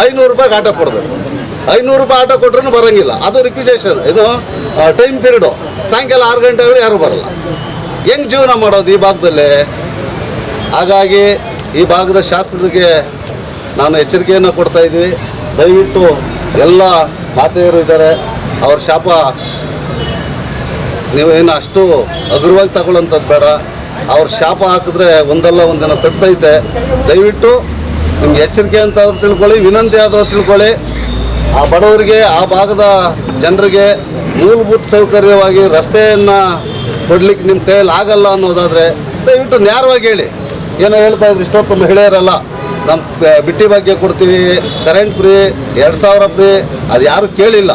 500 ರೂಪಾಯಿಗೆ ಆಟೋ ಕೊಡಬೇಕು. 500 ರೂಪಾಯಿ ಆಟೋ ಕೊಟ್ರೂ ಬರೋಂಗಿಲ್ಲ. ಅದು ರಿಕ್ವಿಜೇಷನ್, ಇದು ಟೈಮ್ ಪೀರಿಯಡು. ಸಾಯಂಕಾಲ 6 ಗಂಟೆ ಆದರೆ ಯಾರೂ ಬರಲ್ಲ. ಹೆಂಗೆ ಜೀವನ ಮಾಡೋದು ಈ ಭಾಗದಲ್ಲಿ? ಹಾಗಾಗಿ ಈ ಭಾಗದ ಶಾಸಕರಿಗೆ ನಾನು ಎಚ್ಚರಿಕೆಯನ್ನು ಕೊಡ್ತಾಯಿದ್ದೀವಿ. ದಯವಿಟ್ಟು ಎಲ್ಲ ಮಾತೆಯರು ಇದ್ದಾರೆ, ಅವ್ರ ಶಾಪ ನೀವೇನು ಅಷ್ಟು ಹಗುರವಾಗಿ ತಗೊಳ್ಳೋಂಥದ್ದು ಬೇಡ. ಅವ್ರ ಶಾಪ ಹಾಕಿದ್ರೆ ಒಂದಲ್ಲ ಒಂದಿನ ತಟ್ಟೈತೆ. ದಯವಿಟ್ಟು ನಿಮ್ಗೆ ಎಚ್ಚರಿಕೆ ಅಂತಾದ್ರೂ ತಿಳ್ಕೊಳ್ಳಿ, ವಿನಂತಿ ಆದರೂ ತಿಳ್ಕೊಳ್ಳಿ. ಆ ಬಡವರಿಗೆ, ಆ ಭಾಗದ ಜನರಿಗೆ ಮೂಲಭೂತ ಸೌಕರ್ಯವಾಗಿ ರಸ್ತೆಯನ್ನು ಕೊಡ್ಲಿಕ್ಕೆ ನಿಮ್ಮ ಕೈಯಲ್ಲಿ ಆಗಲ್ಲ ಅನ್ನೋದಾದರೆ ದಯವಿಟ್ಟು ನ್ಯಾರವಾಗಿ ಹೇಳಿ. ಏನೋ ಹೇಳ್ತಾ ಇದ್ರು ಇಷ್ಟೊತ್ತು ಮಹಿಳೆಯರಲ್ಲ, ನಮ್ಮ ಬಿಟ್ಟಿ ಬಗ್ಗೆ ಕೊಡ್ತೀವಿ, ಕರೆಂಟ್ ಫ್ರೀ, 2000 ಫ್ರೀ, ಅದು ಯಾರು ಕೇಳಿಲ್ಲ.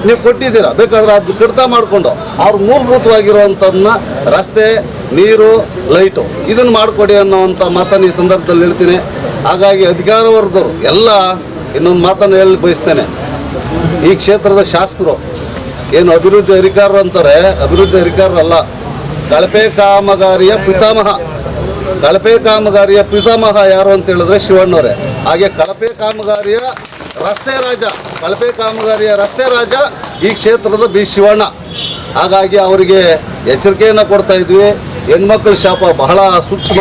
ನೀವು ಕೊಟ್ಟಿದ್ದೀರಾ, ಬೇಕಾದ್ರೆ ಅದು ಕಡಿತ ಮಾಡಿಕೊಂಡು ಅವ್ರು ಮೂಲಭೂತವಾಗಿರುವಂಥದ್ದನ್ನ ರಸ್ತೆ, ನೀರು, ಲೈಟು ಇದನ್ನು ಮಾಡಿಕೊಡಿ ಅನ್ನೋವಂಥ ಮಾತನ್ನು ಈ ಸಂದರ್ಭದಲ್ಲಿ ಹೇಳ್ತೀನಿ. ಹಾಗಾಗಿ ಅಧಿಕಾರ ವರ್ಗದವರು ಎಲ್ಲ ಇನ್ನೊಂದು ಮಾತನ್ನು ಹೇಳಿ ಬಯಸ್ತೇನೆ. ಈ ಕ್ಷೇತ್ರದ ಶಾಸಕರು ಏನು ಅಭಿವೃದ್ಧಿ ಅಧಿಕಾರರು ಅಂತಾರೆ, ಅಭಿವೃದ್ಧಿ ಅಧಿಕಾರರಲ್ಲ, ಕಳಪೆ ಕಾಮಗಾರಿಯ ಪಿತಾಮಹ. ಕಳಪೆ ಕಾಮಗಾರಿಯ ಪಿತಾಮಹ ಯಾರು ಅಂತ ಹೇಳಿದ್ರೆ ಶಿವಣ್ಣವರೇ. ಹಾಗೆ ಕಳಪೆ ಕಾಮಗಾರಿಯ ರಸ್ತೆ ರಾಜ, ಕಳಪೆ ಕಾಮಗಾರಿಯ ರಸ್ತೆ ರಾಜ ಈ ಕ್ಷೇತ್ರದ ಬಿ ಶಿವಣ್ಣ. ಹಾಗಾಗಿ ಅವರಿಗೆ ಎಚ್ಚರಿಕೆಯನ್ನು ಕೊಡ್ತಾ ಇದ್ವಿ. ಹೆಣ್ಮಕ್ಳ ಶಾಪ ಬಹಳ ಸೂಕ್ಷ್ಮ.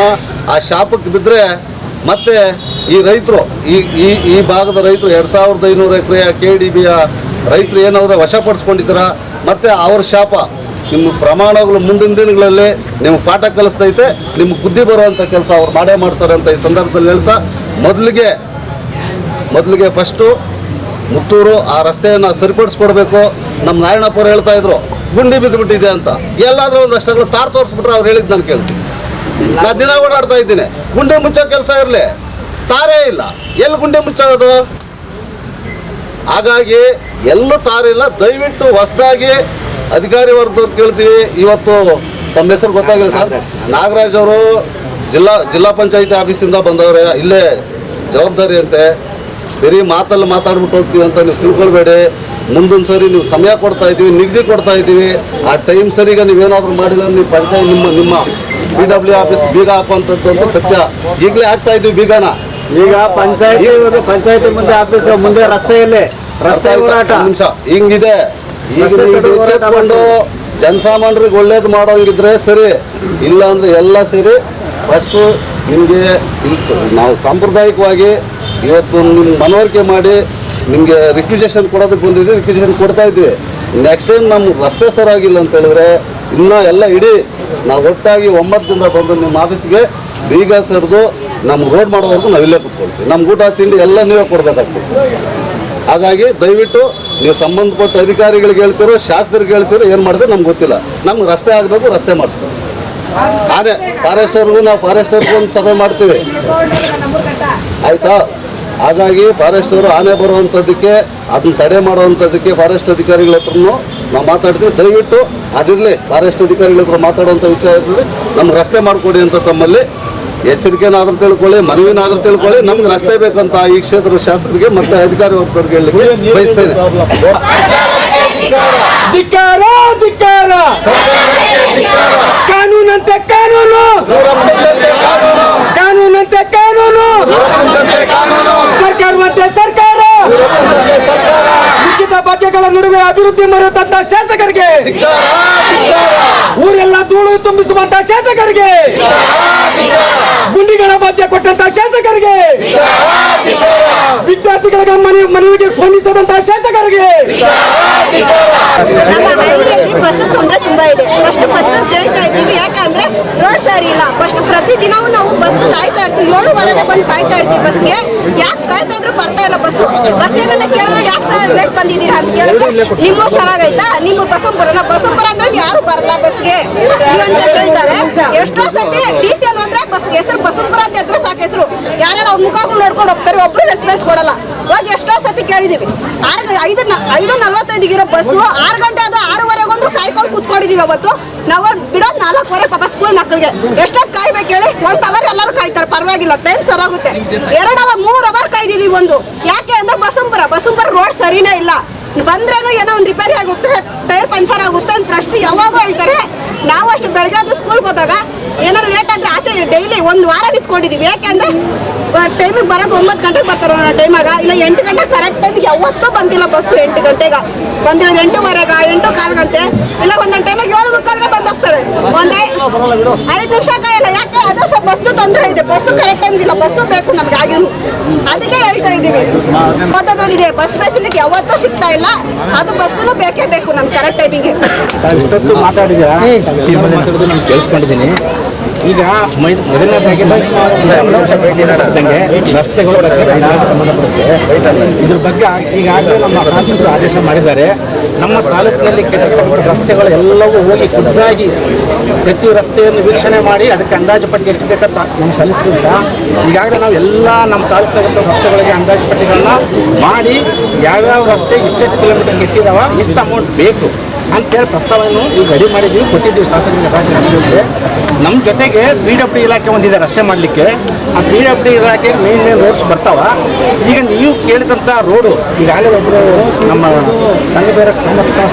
ಆ ಶಾಪಕ್ಕೆ ಬಿದ್ದರೆ ಮತ್ತೆ ಈ ರೈತರು, ಈ ಭಾಗದ ರೈತರು 2500 ಎಕರೆಯ KEDBಯ ರೈತರು ಏನಾದರೂ ವಶಪಡಿಸ್ಕೊಂಡಿದ್ದೀರ, ಮತ್ತು ಅವ್ರ ಶಾಪ ನಿಮ್ಮ ಪ್ರಮಾಣಗಳು ಮುಂದಿನ ದಿನಗಳಲ್ಲಿ ನಿಮ್ಗೆ ಪಾಠ ಕಲಿಸ್ತೈತೆ, ನಿಮ್ಗೆ ಬುದ್ಧಿ ಬರುವಂಥ ಕೆಲಸ ಅವ್ರು ಮಾಡೇ ಮಾಡ್ತಾರೆ ಅಂತ ಈ ಸಂದರ್ಭದಲ್ಲಿ ಹೇಳ್ತಾ, ಮೊದಲಿಗೆ ಫಸ್ಟು ಮುತ್ತೂರು ಆ ರಸ್ತೆಯನ್ನು ಸರಿಪಡಿಸ್ಕೊಡ್ಬೇಕು. ನಮ್ಮ ನಾರಾಯಣಪ್ಪರು ಹೇಳ್ತಾ ಇದ್ರು ಗುಂಡಿ ಬಿದ್ದುಬಿಟ್ಟಿದೆ ಅಂತ. ಎಲ್ಲಾದರೂ ಒಂದಷ್ಟಾಗಲೂ ತಾರು ತೋರಿಸ್ಬಿಟ್ರೆ ಅವ್ರು ಹೇಳಿದ್ದು ನಾನು ಕೇಳ್ತೀನಿ. ನಾನು ದಿನ ಓಡಾಡ್ತಾ ಇದ್ದೀನಿ, ಗುಂಡಿ ಮುಚ್ಚೋ ಕೆಲಸ ಇರಲಿ, ತಾರೇ ಇಲ್ಲ, ಎಲ್ಲಿ ಗುಂಡಿ ಮುಚ್ಚೋದು? ಹಾಗಾಗಿ ಎಲ್ಲೂ ತಾರಿಲ್ಲ. ದಯವಿಟ್ಟು ಹೊಸದಾಗಿ ಅಧಿಕಾರಿ ವರ್ಗದವ್ರು ಕೇಳ್ತೀವಿ. ಇವತ್ತು ತಮ್ಮ ಹೆಸರು ಗೊತ್ತಾಗಿಲ್ಲ ಸರ್, ನಾಗರಾಜ್ ಅವರು ಜಿಲ್ಲಾ ಪಂಚಾಯತಿ ಆಫೀಸಿಂದ ಬಂದವ್ರೆ, ಇಲ್ಲೇ ಜವಾಬ್ದಾರಿ ಅಂತೆ. ಬರೀ ಮಾತಲ್ಲಿ ಮಾತಾಡ್ಬಿಟ್ಟು ಹೋಗ್ತೀವಿ ಅಂತ ನೀವು ತಿಳ್ಕೊಳ್ಬೇಡಿ. ಮುಂದಿನ ಸರಿ ನೀವು ಸಮಯ ಕೊಡ್ತಾ ಇದ್ದೀವಿ, ನಿಗದಿ ಕೊಡ್ತಾ ಇದ್ದೀವಿ. ಆ ಟೈಮ್ ಸರಿಗೆ ನೀವೇನಾದರೂ ಮಾಡಿಲ್ಲ, ನೀವು ಪಂಚಾಯತ್ ನಿಮ್ಮ BW ಆಫೀಸ್ ಬೀಗ ಹಾಕುವಂಥದ್ದು ಅಂತ ಸತ್ಯ. ಈಗಲೇ ಹಾಕ್ತಾ ಇದ್ದೀವಿ ಬೀಗನ. ಈಗ ಪಂಚಾಯತಿ ಮುಂದೆ ಆಫೀಸ್ ಮುಂದೆ ರಸ್ತೆಯಲ್ಲಿ ರಸ್ತೆ ಹೋರಾಟ ನಿಮಿಷ ಹಿಂಗಿದೆ. ಈಗ ಎಚ್ಚೆತ್ಕೊಂಡು ಜನಸಾಮಾನ್ಯರಿಗೆ ಒಳ್ಳೇದು ಮಾಡೋಂಗಿದ್ರೆ ಸರಿ, ಇಲ್ಲ ಅಂದರೆ ಎಲ್ಲ ಸೇರಿ ಫಸ್ಟು ನಿಮಗೆ ನಾವು ಸಾಂಪ್ರದಾಯಿಕವಾಗಿ ಇವತ್ತು ನಿಮ್ಮ ಮನವರಿಕೆ ಮಾಡಿ ನಿಮಗೆ ರಿಕ್ವಿಜೇಷನ್ ಕೊಡೋದಕ್ಕೆ ಬಂದಿದ್ವಿ, ರಿಕ್ವಿಜೇಷನ್ ಕೊಡ್ತಾ ಇದ್ವಿ. ನೆಕ್ಸ್ಟ್ ಟೈಮ್ ನಮ್ಮ ರಸ್ತೆ ಸರಿಯಾಗಿಲ್ಲ ಅಂತ ಹೇಳಿದ್ರೆ ಇನ್ನೂ ಎಲ್ಲ ಇಡೀ ನಾವು ಒಟ್ಟಾಗಿ 9 ದಿನ ಬಂದು ನಿಮ್ಮ ಆಫೀಸ್ಗೆ ಬೀಗ ಸರಿದು ನಮ್ಗೆ ರೋಡ್ ಮಾಡೋವರೆಗೂ ನಾವಿಲ್ಲೇ ಕೂತ್ಕೊಳ್ತೀವಿ. ನಮ್ಗೆ ಊಟ ತಿಂಡಿ ಎಲ್ಲ ನೀವೇ ಕೊಡಬೇಕಾಗ್ತದೆ. ಹಾಗಾಗಿ ದಯವಿಟ್ಟು ನೀವು ಸಂಬಂಧಪಟ್ಟ ಅಧಿಕಾರಿಗಳಿಗೆ ಹೇಳ್ತಿರೋ ಶಾಸಕರಿಗೆ ಹೇಳ್ತಿರೋ ಏನು ಮಾಡಿದ್ರೆ ನಮ್ಗೆ ಗೊತ್ತಿಲ್ಲ. ನಮ್ಗೆ ರಸ್ತೆ ಆಗಬೇಕು, ರಸ್ತೆ ಮಾಡಿಸ್ತೀವಿ. ಅದೇ ಫಾರೆಸ್ಟರ್ಗೂ ನಾವು ಫಾರೆಸ್ಟರ್ಗೂ ಒಂದು ಸಭೆ ಮಾಡ್ತೀವಿ, ಆಯಿತಾ? ಹಾಗಾಗಿ ಫಾರೆಸ್ಟರು ಆನೆ ಬರುವಂಥದ್ದಕ್ಕೆ ಅದನ್ನ ತಡೆ ಮಾಡುವಂಥದ್ದಕ್ಕೆ ಫಾರೆಸ್ಟ್ ಅಧಿಕಾರಿಗಳ ಹತ್ರನೂ ನಾವು ಮಾತಾಡ್ತೀವಿ. ದಯವಿಟ್ಟು ಅದಿರಲಿ, ಫಾರೆಸ್ಟ್ ಅಧಿಕಾರಿಗಳ ಹತ್ರ ಮಾತಾಡುವಂಥ ವಿಚಾರದಲ್ಲಿ ನಮ್ಗೆ ರಸ್ತೆ ಮಾಡಿಕೊಡಿ ಅಂತ ತಮ್ಮಲ್ಲಿ ಎಚ್ಚರಿಕೆನಾದ್ರೂ ತಿಳ್ಕೊಳ್ಳಿ, ಮನವಿನಾದ್ರೂ ತಿಳ್ಕೊಳ್ಳಿ. ನಮ್ಗೆ ರಸ್ತೆ ಬೇಕಂತ ಈ ಕ್ಷೇತ್ರದ ಶಾಸಕರಿಗೆ ಮತ್ತು ಅಧಿಕಾರಿ ವರ್ಗದವ್ರಿಗೆ ಹೇಳಲಿಕ್ಕೆ ಬಯಸ್ತೇನೆ. ಧಿಕ್ಕಾರ ಧಿಕ್ಕಾರ ಕಾನೂನಂತೆ ಕಾನೂನು ಕಾನೂನಂತೆ ಕಾನೂನು ಸರ್ಕಾರವಂತೆ ಸರ್ಕಾರ ಉಚಿತ ಭಾಗ್ಯಗಳ ನಡುವೆ ಅಭಿವೃದ್ಧಿ ಮರೆತಂತ ಶಾಸಕರಿಗೆ, ಊರೆಲ್ಲ ಧೂಳು ತುಂಬಿಸುವಂತ ಶಾಸಕರಿಗೆ, ಗುಂಡಿಗಳ ಭಾಗ್ಯ ಕೊಟ್ಟಂತ ಶಾಸಕರಿಗೆ, ವಿದ್ಯಾರ್ಥಿಗಳಿಗೆ ಮನವಿಗೆ ಸ್ಪಂದಿಸದಂತ ಶಾಸಕರಿಗೆ. ನಮ್ಮ ಹಳ್ಳಿಯಲ್ಲಿ ಬಸ್ ತೊಂದರೆ ತುಂಬಾ ಇದೆ. ಫಸ್ಟ್ ಬಸ್ ಕೇಳ್ತಾ ಇದ್ದೀವಿ, ಯಾಕಂದ್ರೆ ರೋಡ್ ಸರಿ ಇಲ್ಲ. ಫಸ್ಟ್ ಪ್ರತಿದಿನವೂ ನಾವು ಬಸ್ ಕಾಯ್ತಾ ಇರ್ತೀವಿ, 7:15 ಬಂದು ಕಾಯ್ತಾ ಇರ್ತೀವಿ ಬಸ್ಗೆ. ಯಾಕೆ ಕಾಯ್ತಾ ಇದ್ರು ಬರ್ತಾ ಇಲ್ಲ ಬಸ್ಸು. ಬಸ್ ಏನಂತ ಕೇಳಿದ್ರೆ ಯಾಕೆ ಸರ್ ಲೇಟ್ ಬಂದಿದ್ದೀರಾ ಅಂತ ಕೇಳಿದ್ರೆ ನಿಮ್ಮ ಚೆನ್ನಾಗೈತಾ, ನಿಮ್ಮ ಬಸವಂಪುರ ಅಂದ್ರೆ ಯಾರು ಬರಲ್ಲ ಬಸ್ಗೆ ನೀವಂತ ಹೇಳ್ತಾರೆ. ಎಷ್ಟೋ ಸತಿ DC ಅಂದ್ರೆ ಬಸ್ ಹೆಸರು ಬಸವಂಪುರ ಅಂತ ಇದ್ರೆ ಸಾಕು ಹೆಸರು, ಯಾರ್ಯಾರು ಅವ್ರ ಮುಖಗಳು ನೋಡ್ಕೊಂಡು ಹೋಗ್ತಾರೆ, ಒಬ್ರು ರೆಸ್ಪಾನ್ಸ್ ಕೊಡಲ್ಲ. ಹೋಗಿ ಎಷ್ಟೋ ಸತಿ ಕೇಳಿದೀವಿ. 5:45 ಇರೋ ಬಸ್ಸು 6 ಗಂಟೆ ಆದ 6:15 ಕಾಯ್ಕೊಂಡು ಕೂತ್ಕೊಂಡಿದೀವಿ. ಅವತ್ತು ನಾವು ಬಿಡೋದು 4:15 ಪಾಪ ಸ್ಕೂಲ್ ಮಕ್ಕಳಿಗೆ. ಎಷ್ಟೊತ್ತು ಕಾಯ್ಬೇಕು ಹೇಳಿ? 1 ಅವರ್ ಎಲ್ಲರೂ ಕಾಯ್ತಾರೆ, ಪರವಾಗಿಲ್ಲ, ಟೈಮ್ ಸರಾಗುತ್ತೆ. 2 ಅವರ್ 3 ಅವರ್ ಕಾಯ್ದಿದೀವಿ. ಒಂದು ಯಾಕೆ ಅಂದ್ರೆ ಬಸವಂಪುರ ರೋಡ್ ಸರಿನೇ ಇಲ್ಲ. ಬಂದ್ರೇನು ಏನೋ ಒಂದು ರಿಪೇರಿ ಆಗುತ್ತೆ, ಟೈರ್ ಪಂಚರ್ ಆಗುತ್ತೆ ಅಂತ ಪ್ರಶ್ನೆ ಯಾವಾಗೂ ಹೇಳ್ತಾರೆ. ನಾವು ಅಷ್ಟು ಬೆಳಗ್ಗೆ ಸ್ಕೂಲ್ಗೆ ಹೋದಾಗ ಏನಾದ್ರು ಲೇಟ್ ಆದರೆ ಆಚೆ ಡೈಲಿ 1 ವಾರ ನಿಂತ್ಕೊಂಡಿದ್ದೀವಿ. ಯಾಕೆಂದ್ರೆ ಟೈಮಿಗೆ ಬರೋದು 9 ಗಂಟೆಗೆ ಬರ್ತಾರೆ ಟೈಮಾಗ, ಇಲ್ಲ 8 ಗಂಟೆ ಕರೆಕ್ಟ್ ಟೈಮಿಗೆ ಯಾವತ್ತೂ ಬಂದಿಲ್ಲ ಬಸ್ಸು. 8 ಗಂಟೆಗೆ ಬಂದಿರೋದು 8:15, 8:15 ಗಂಟೆ, ಇಲ್ಲ ಒಂದೊಂದು ಟೈಮಿಗೆ 7:15 ಬಂದು ಹೋಗ್ತಾರೆ. ಒಂದೇ 5 ನಿಮಿಷ ಕಾಯಲ್ಲ. ಯಾಕೆ? ಅದು ಸ್ವಲ್ಪ ಬಸ್ಸು ತೊಂದರೆ ಇದೆ. ಬಸ್ಸು ಕರೆಕ್ಟ್ ಟೈಮ್ಗಿಲ್ಲ, ಬಸ್ಸು ಬೇಕು ನಮ್ಗೆ ಆಗಿರು. ಅದಕ್ಕೆ ಹೇಳ್ತಾ ಇದ್ದೀವಿ. ಮತ್ತದ್ರಲ್ಲಿದೆ ಬಸ್ ಫೆಸಿಲಿಟಿ ಯಾವತ್ತೂ ಸಿಗ್ತಾ ಇಲ್ಲ. ಅದು ಬಸ್ಸನ್ನು ಬೇಕೇ ಬೇಕು ನಮ್ಗೆ ಕರೆಕ್ಟ್ ಟೈಮಿಗೆ. ಇಷ್ಟೊತ್ತು ಮಾತಾಡಿದ್ದೀರಾ, ಮಾತಾಡೋದು ನಾನು ಕೇಳಿಸ್ಕೊಂಡಿದ್ದೀನಿ. ಈಗ ಮೊದಲನೇದಾಗಿ ರಸ್ತೆಗಳು ಸಂಬಂಧಪಡುತ್ತೆ. ಇದ್ರ ಬಗ್ಗೆ ಈಗಾಗಲೇ ನಮ್ಮ ಶಾಸಕರು ಆದೇಶ ಮಾಡಿದ್ದಾರೆ. ನಮ್ಮ ತಾಲೂಕಿನಲ್ಲಿ ಕೆಟ್ಟಿರ್ತಕ್ಕಂಥ ರಸ್ತೆಗಳು ಎಲ್ಲವೂ ಹೋಗಿ ಖುದ್ದಾಗಿ ಪ್ರತಿ ರಸ್ತೆಯನ್ನು ವೀಕ್ಷಣೆ ಮಾಡಿ ಅದಕ್ಕೆ ಅಂದಾಜು ಪಟ್ಟಿ ಎಷ್ಟು ಬೇಕಂತ ನಮ್ಗೆ ಸಲ್ಲಿಸಿದಂತ ಈಗಾಗಲೇ ನಾವು ಎಲ್ಲ ನಮ್ಮ ತಾಲೂಕಿನ ರಸ್ತೆಗಳಿಗೆ ಅಂದಾಜು ಪಟ್ಟಿಗಳನ್ನ ಮಾಡಿ ಯಾವ್ಯಾವ ರಸ್ತೆ ಇಷ್ಟೆಷ್ಟು ಕಿಲೋಮೀಟರ್ ಕೆಟ್ಟಿದಾವ, ಎಷ್ಟು ಅಮೌಂಟ್ ಬೇಕು ಅಂತೇಳಿ ಪ್ರಸ್ತಾವನೆ ಈಗ ರೆಡಿ ಮಾಡಿದ್ದೀವಿ, ಕೊಟ್ಟಿದ್ದೀವಿ ಶಾಸಕರಿಗೆ. ನಮ್ಮ ಜೊತೆಗೆ PWD ಇಲಾಖೆ ಒಂದಿದೆ ರಸ್ತೆ ಮಾಡಲಿಕ್ಕೆ. ಆ PWD ಇಲಾಖೆ ಮೇನ್ ರೋಡ್ಸ್ ಬರ್ತಾವ. ಈಗ ನೀವು ಕೇಳಿದಂಥ ರೋಡು ಈಗಾಗಲೇ ಒಬ್ಬರು ನಮ್ಮ ಸಂಘದವರ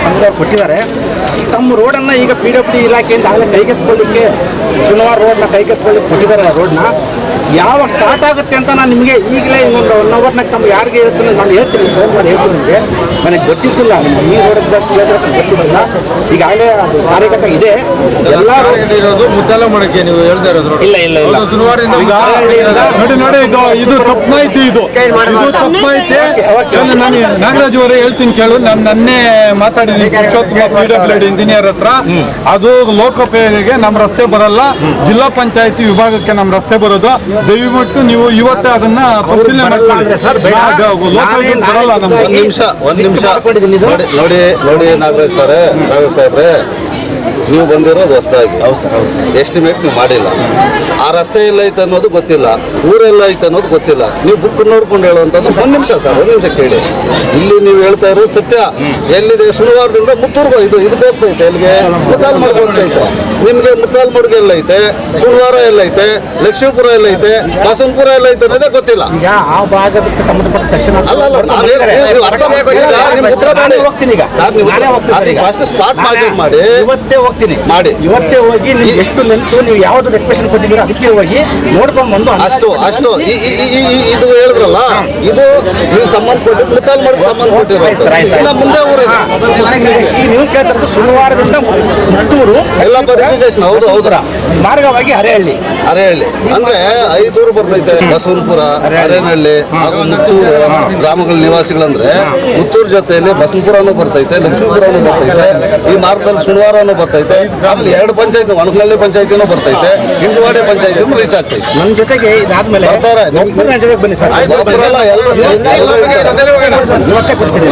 ಸಂಘದವ್ರು ಕೊಟ್ಟಿದ್ದಾರೆ. ತಮ್ಮ ರೋಡನ್ನು ಈಗ PWD ಇಲಾಖೆಯಿಂದ ಆಗಲೇ ಕೈಗೆತ್ಕೊಳ್ಳಿಕ್ಕೆ ಶನಿವಾರ ರೋಡ್ನ ಕೈಗೆತ್ಕೊಳ್ಳಿಕ್ಕೆ ಕೊಟ್ಟಿದ್ದಾರೆ. ಆ ರೋಡ್ನ ಯಾವಾಗ ಸ್ಟಾರ್ಟ್ ಆಗುತ್ತೆ ಅಂತ ನಾನು ನಿಮಗೆ ಈಗಲೇ ಇನ್ನೊಂದು 1 ಅವರ್ನಾಗ ತಮ್ಗೆ ಯಾರಿಗೆ ಹೇಳ್ತೀನಿ, ನಾನು ಹೇಳ್ತೀನಿ, ಫೋನ್ ಮಾಡಿ ಹೇಳ್ತೀನಿ. ನಿಮಗೆ ನನಗೆ ಗೊತ್ತಿದ್ದಿಲ್ಲ, ನಿಮ್ಗೆ ಈ ರೋಡ್ ಗೊತ್ತಿಲ್ಲ. ಈಗಾಗಲೇ ಅದು ಕಾರ್ಯಗತ ಇದೆ. ಎಲ್ಲ ಇರೋದು ಮುದ್ದಲ ಮಾಡಕ್ಕೆ ನೀವು ಹೇಳ್ತಾ ಇರೋದು ಇಲ್ಲ ಇಲ್ಲ ಇಲ್ಲ ಶನಿವಾರದಿಂದ ನೋಡಿ ಇದು ತಪ್ಪು ಮಾಹಿತಿ. ಇದು ತಪ್ಪು ಮಾಹಿತಿ. ನಾನು ನಾಗರಾಜ್ ಅವರೇ ಹೇಳ್ತೀನಿ ಕೇಳು. ನಾನು ನನ್ನೇ ಮಾತಾಡಿದ್ದೀನಿ ಪುರುಷೋತ್ತಮ PWD ಇಂಜಿನಿಯರ್ ಹತ್ರ. ಅದು ಲೋಕೋಪಯೋಗಿಗೆ ನಮ್ಮ ರಸ್ತೆ ಬರಲ್ಲ, ಜಿಲ್ಲಾ ಪಂಚಾಯತಿ ವಿಭಾಗಕ್ಕೆ ನಮ್ಮ ರಸ್ತೆ ಬರೋದು. ದಯವಿಟ್ಟು ನೀವು ಇವತ್ತೇ ಅದನ್ನ ಪರಿಶೀಲನೆ ಮಾಡ್ಕೊಳ್ಳಿ ಸರ್. ಬರಲ್ಲ ನಮ್ಗೆ. ಒಂದು ನಿಮಿಷ ನೋಡಿ ನಾಗರಾಜ್ ಸಾಹೇಬ್ರೆ, ನೀವು ಬಂದಿರೋದು ಹೊಸದಾಗಿ ಎಸ್ಟಿಮೇಟ್ ನೀವು ಮಾಡಿಲ್ಲ. ಆ ರಸ್ತೆ ಎಲ್ಲ ಐತೆ ಅನ್ನೋದು ಗೊತ್ತಿಲ್ಲ, ಊರೆಲ್ಲ ಐತೆ ಅನ್ನೋದು ಗೊತ್ತಿಲ್ಲ. ನೀವು ಬುಕ್ ನೋಡ್ಕೊಂಡು ಹೇಳುವಂಥದ್ದು. ಒಂದು ನಿಮಿಷ ಸರ್, 1 ನಿಮಿಷ ಕೇಳಿ. ಇಲ್ಲಿ ನೀವು ಹೇಳ್ತಾ ಇರೋದು ಸತ್ಯ. ಎಲ್ಲಿದೆ? ಶನಿವಾರದಿಂದ ಮುತ್ತೂರ್ಗೋ ಇದಕ್ಕೆ ಹೋಗ್ತೈತೆ. ಎಲ್ಲಿಗೆ? ಮುತ್ತಾಲ್ಮಡ್ಗೆ ಹೋಗ್ತೈತೆ. ನಿಮಗೆ ಮುತ್ತಾಲ್ಮಡ್ಗೆ ಎಲ್ಲ ಐತೆ, ಶನಿವಾರ ಎಲ್ಲ ಐತೆ, ಲಕ್ಷ್ಮೀಪುರ ಎಲ್ಲ ಐತೆ, ಬಸವನಪುರ ಎಲ್ಲ ಐತೆ ಅನ್ನೋದೇ ಗೊತ್ತಿಲ್ಲ. ಈಗ ಆ ಭಾಗಕ್ಕೆ ಸಂಬಂಧಪಟ್ಟ ಸೆಕ್ಷನ್ ಅಲ್ಲ ನೀವು ಅರ್ಥ ಮಾಡ್ಕೊಂಡಿಲ್ಲ. ನಿಮ್ಗೆ ಉತ್ತರ ಮಾಡಿ ಹೋಗ್ತೀನಿ. ಈಗ ಸರ್, ನೀವು ಫಸ್ಟ್ ಸ್ಟಾರ್ಟ್ ಮಾಡಿ ಇವತ್ತೇ ಹೋಗ್ತೀನಿ ಮಾಡಿ. ಇವತ್ತೇ ಹೋಗಿ ನೀವು ಎಷ್ಟು ಲೆಂತ್ ನೀವು ಯಾವ್ದು ರೆಕ್ವೆಷನ್ ಕೊಟ್ಟಿದ್ದೀರೋ ಅದಕ್ಕೆ ಹೋಗಿ ನೋಡ್ಕೊಂಡು ಬಂದು ಅಷ್ಟು ಇದು ಹೇಳಿದ್ರಲ್ಲ, ಇದು ನೀವು ಸಂಬಂಧಪಟ್ಟು ಮುತ್ತಾಲ್ಮಡ್ಗೆ ಸಂಬಂಧಪಟ್ಟಿರೋ. ಇನ್ನ ಮುಂದೆ ಊರಿದೆ, ಈಗ ನೀವು ಕೇಳ್ತಿರೋದು ಸುಳ್ವಾರದಿಂದ ಮುತ್ತೂರು ಎಲ್ಲ ವೆರಿಫಿಕೇಶನ್ ಹೌದು ಹೌದ್ರ ಮಾರ್ಗವಾಗಿ ಹರೇಹಳ್ಳಿ ಅಂದ್ರೆ 5 ಊರು ಬರ್ತೈತೆ. ಬಸವನಪುರ, ಅರೇನಹಳ್ಳಿ ಹಾಗೂ ಮುತ್ತೂರು ಗ್ರಾಮಗಳ ನಿವಾಸಿಗಳಂದ್ರೆ ಮುತ್ತೂರು ಜೊತೆಯಲ್ಲಿ ಬಸವನಪುರನೂ ಬರ್ತೈತೆ, ಲಕ್ಷ್ಮೀಪುರನೂ ಬರ್ತೈತೆ, ಈ ಮಾರ್ಗದಲ್ಲಿ ಶನಿವಾರನೂ ಬರ್ತೈತೆ. ಆಮೇಲೆ 2 ಪಂಚಾಯತ್, ಒಣಕನಹಳ್ಳಿ ಪಂಚಾಯತಿನೂ ಬರ್ತೈತೆ, ಹಿಂಜವಾಡೆ ಪಂಚಾಯತಿನೂ ರೀಚ್ ಆಗ್ತೈತೆ. ನನ್ನ ಜೊತೆಗೆ ಇದಾದ್ಮೇಲೆ ಬರ್ತಾರೆ. ನನ್ನ ಜೊತೆಗೆ ಬನ್ನಿ ಸರ್, ಒಬ್ಬರಲ್ಲ, ಎಲ್ಲರೂ ಇವತ್ತೇ ಕೊಡ್ತೀನಿ.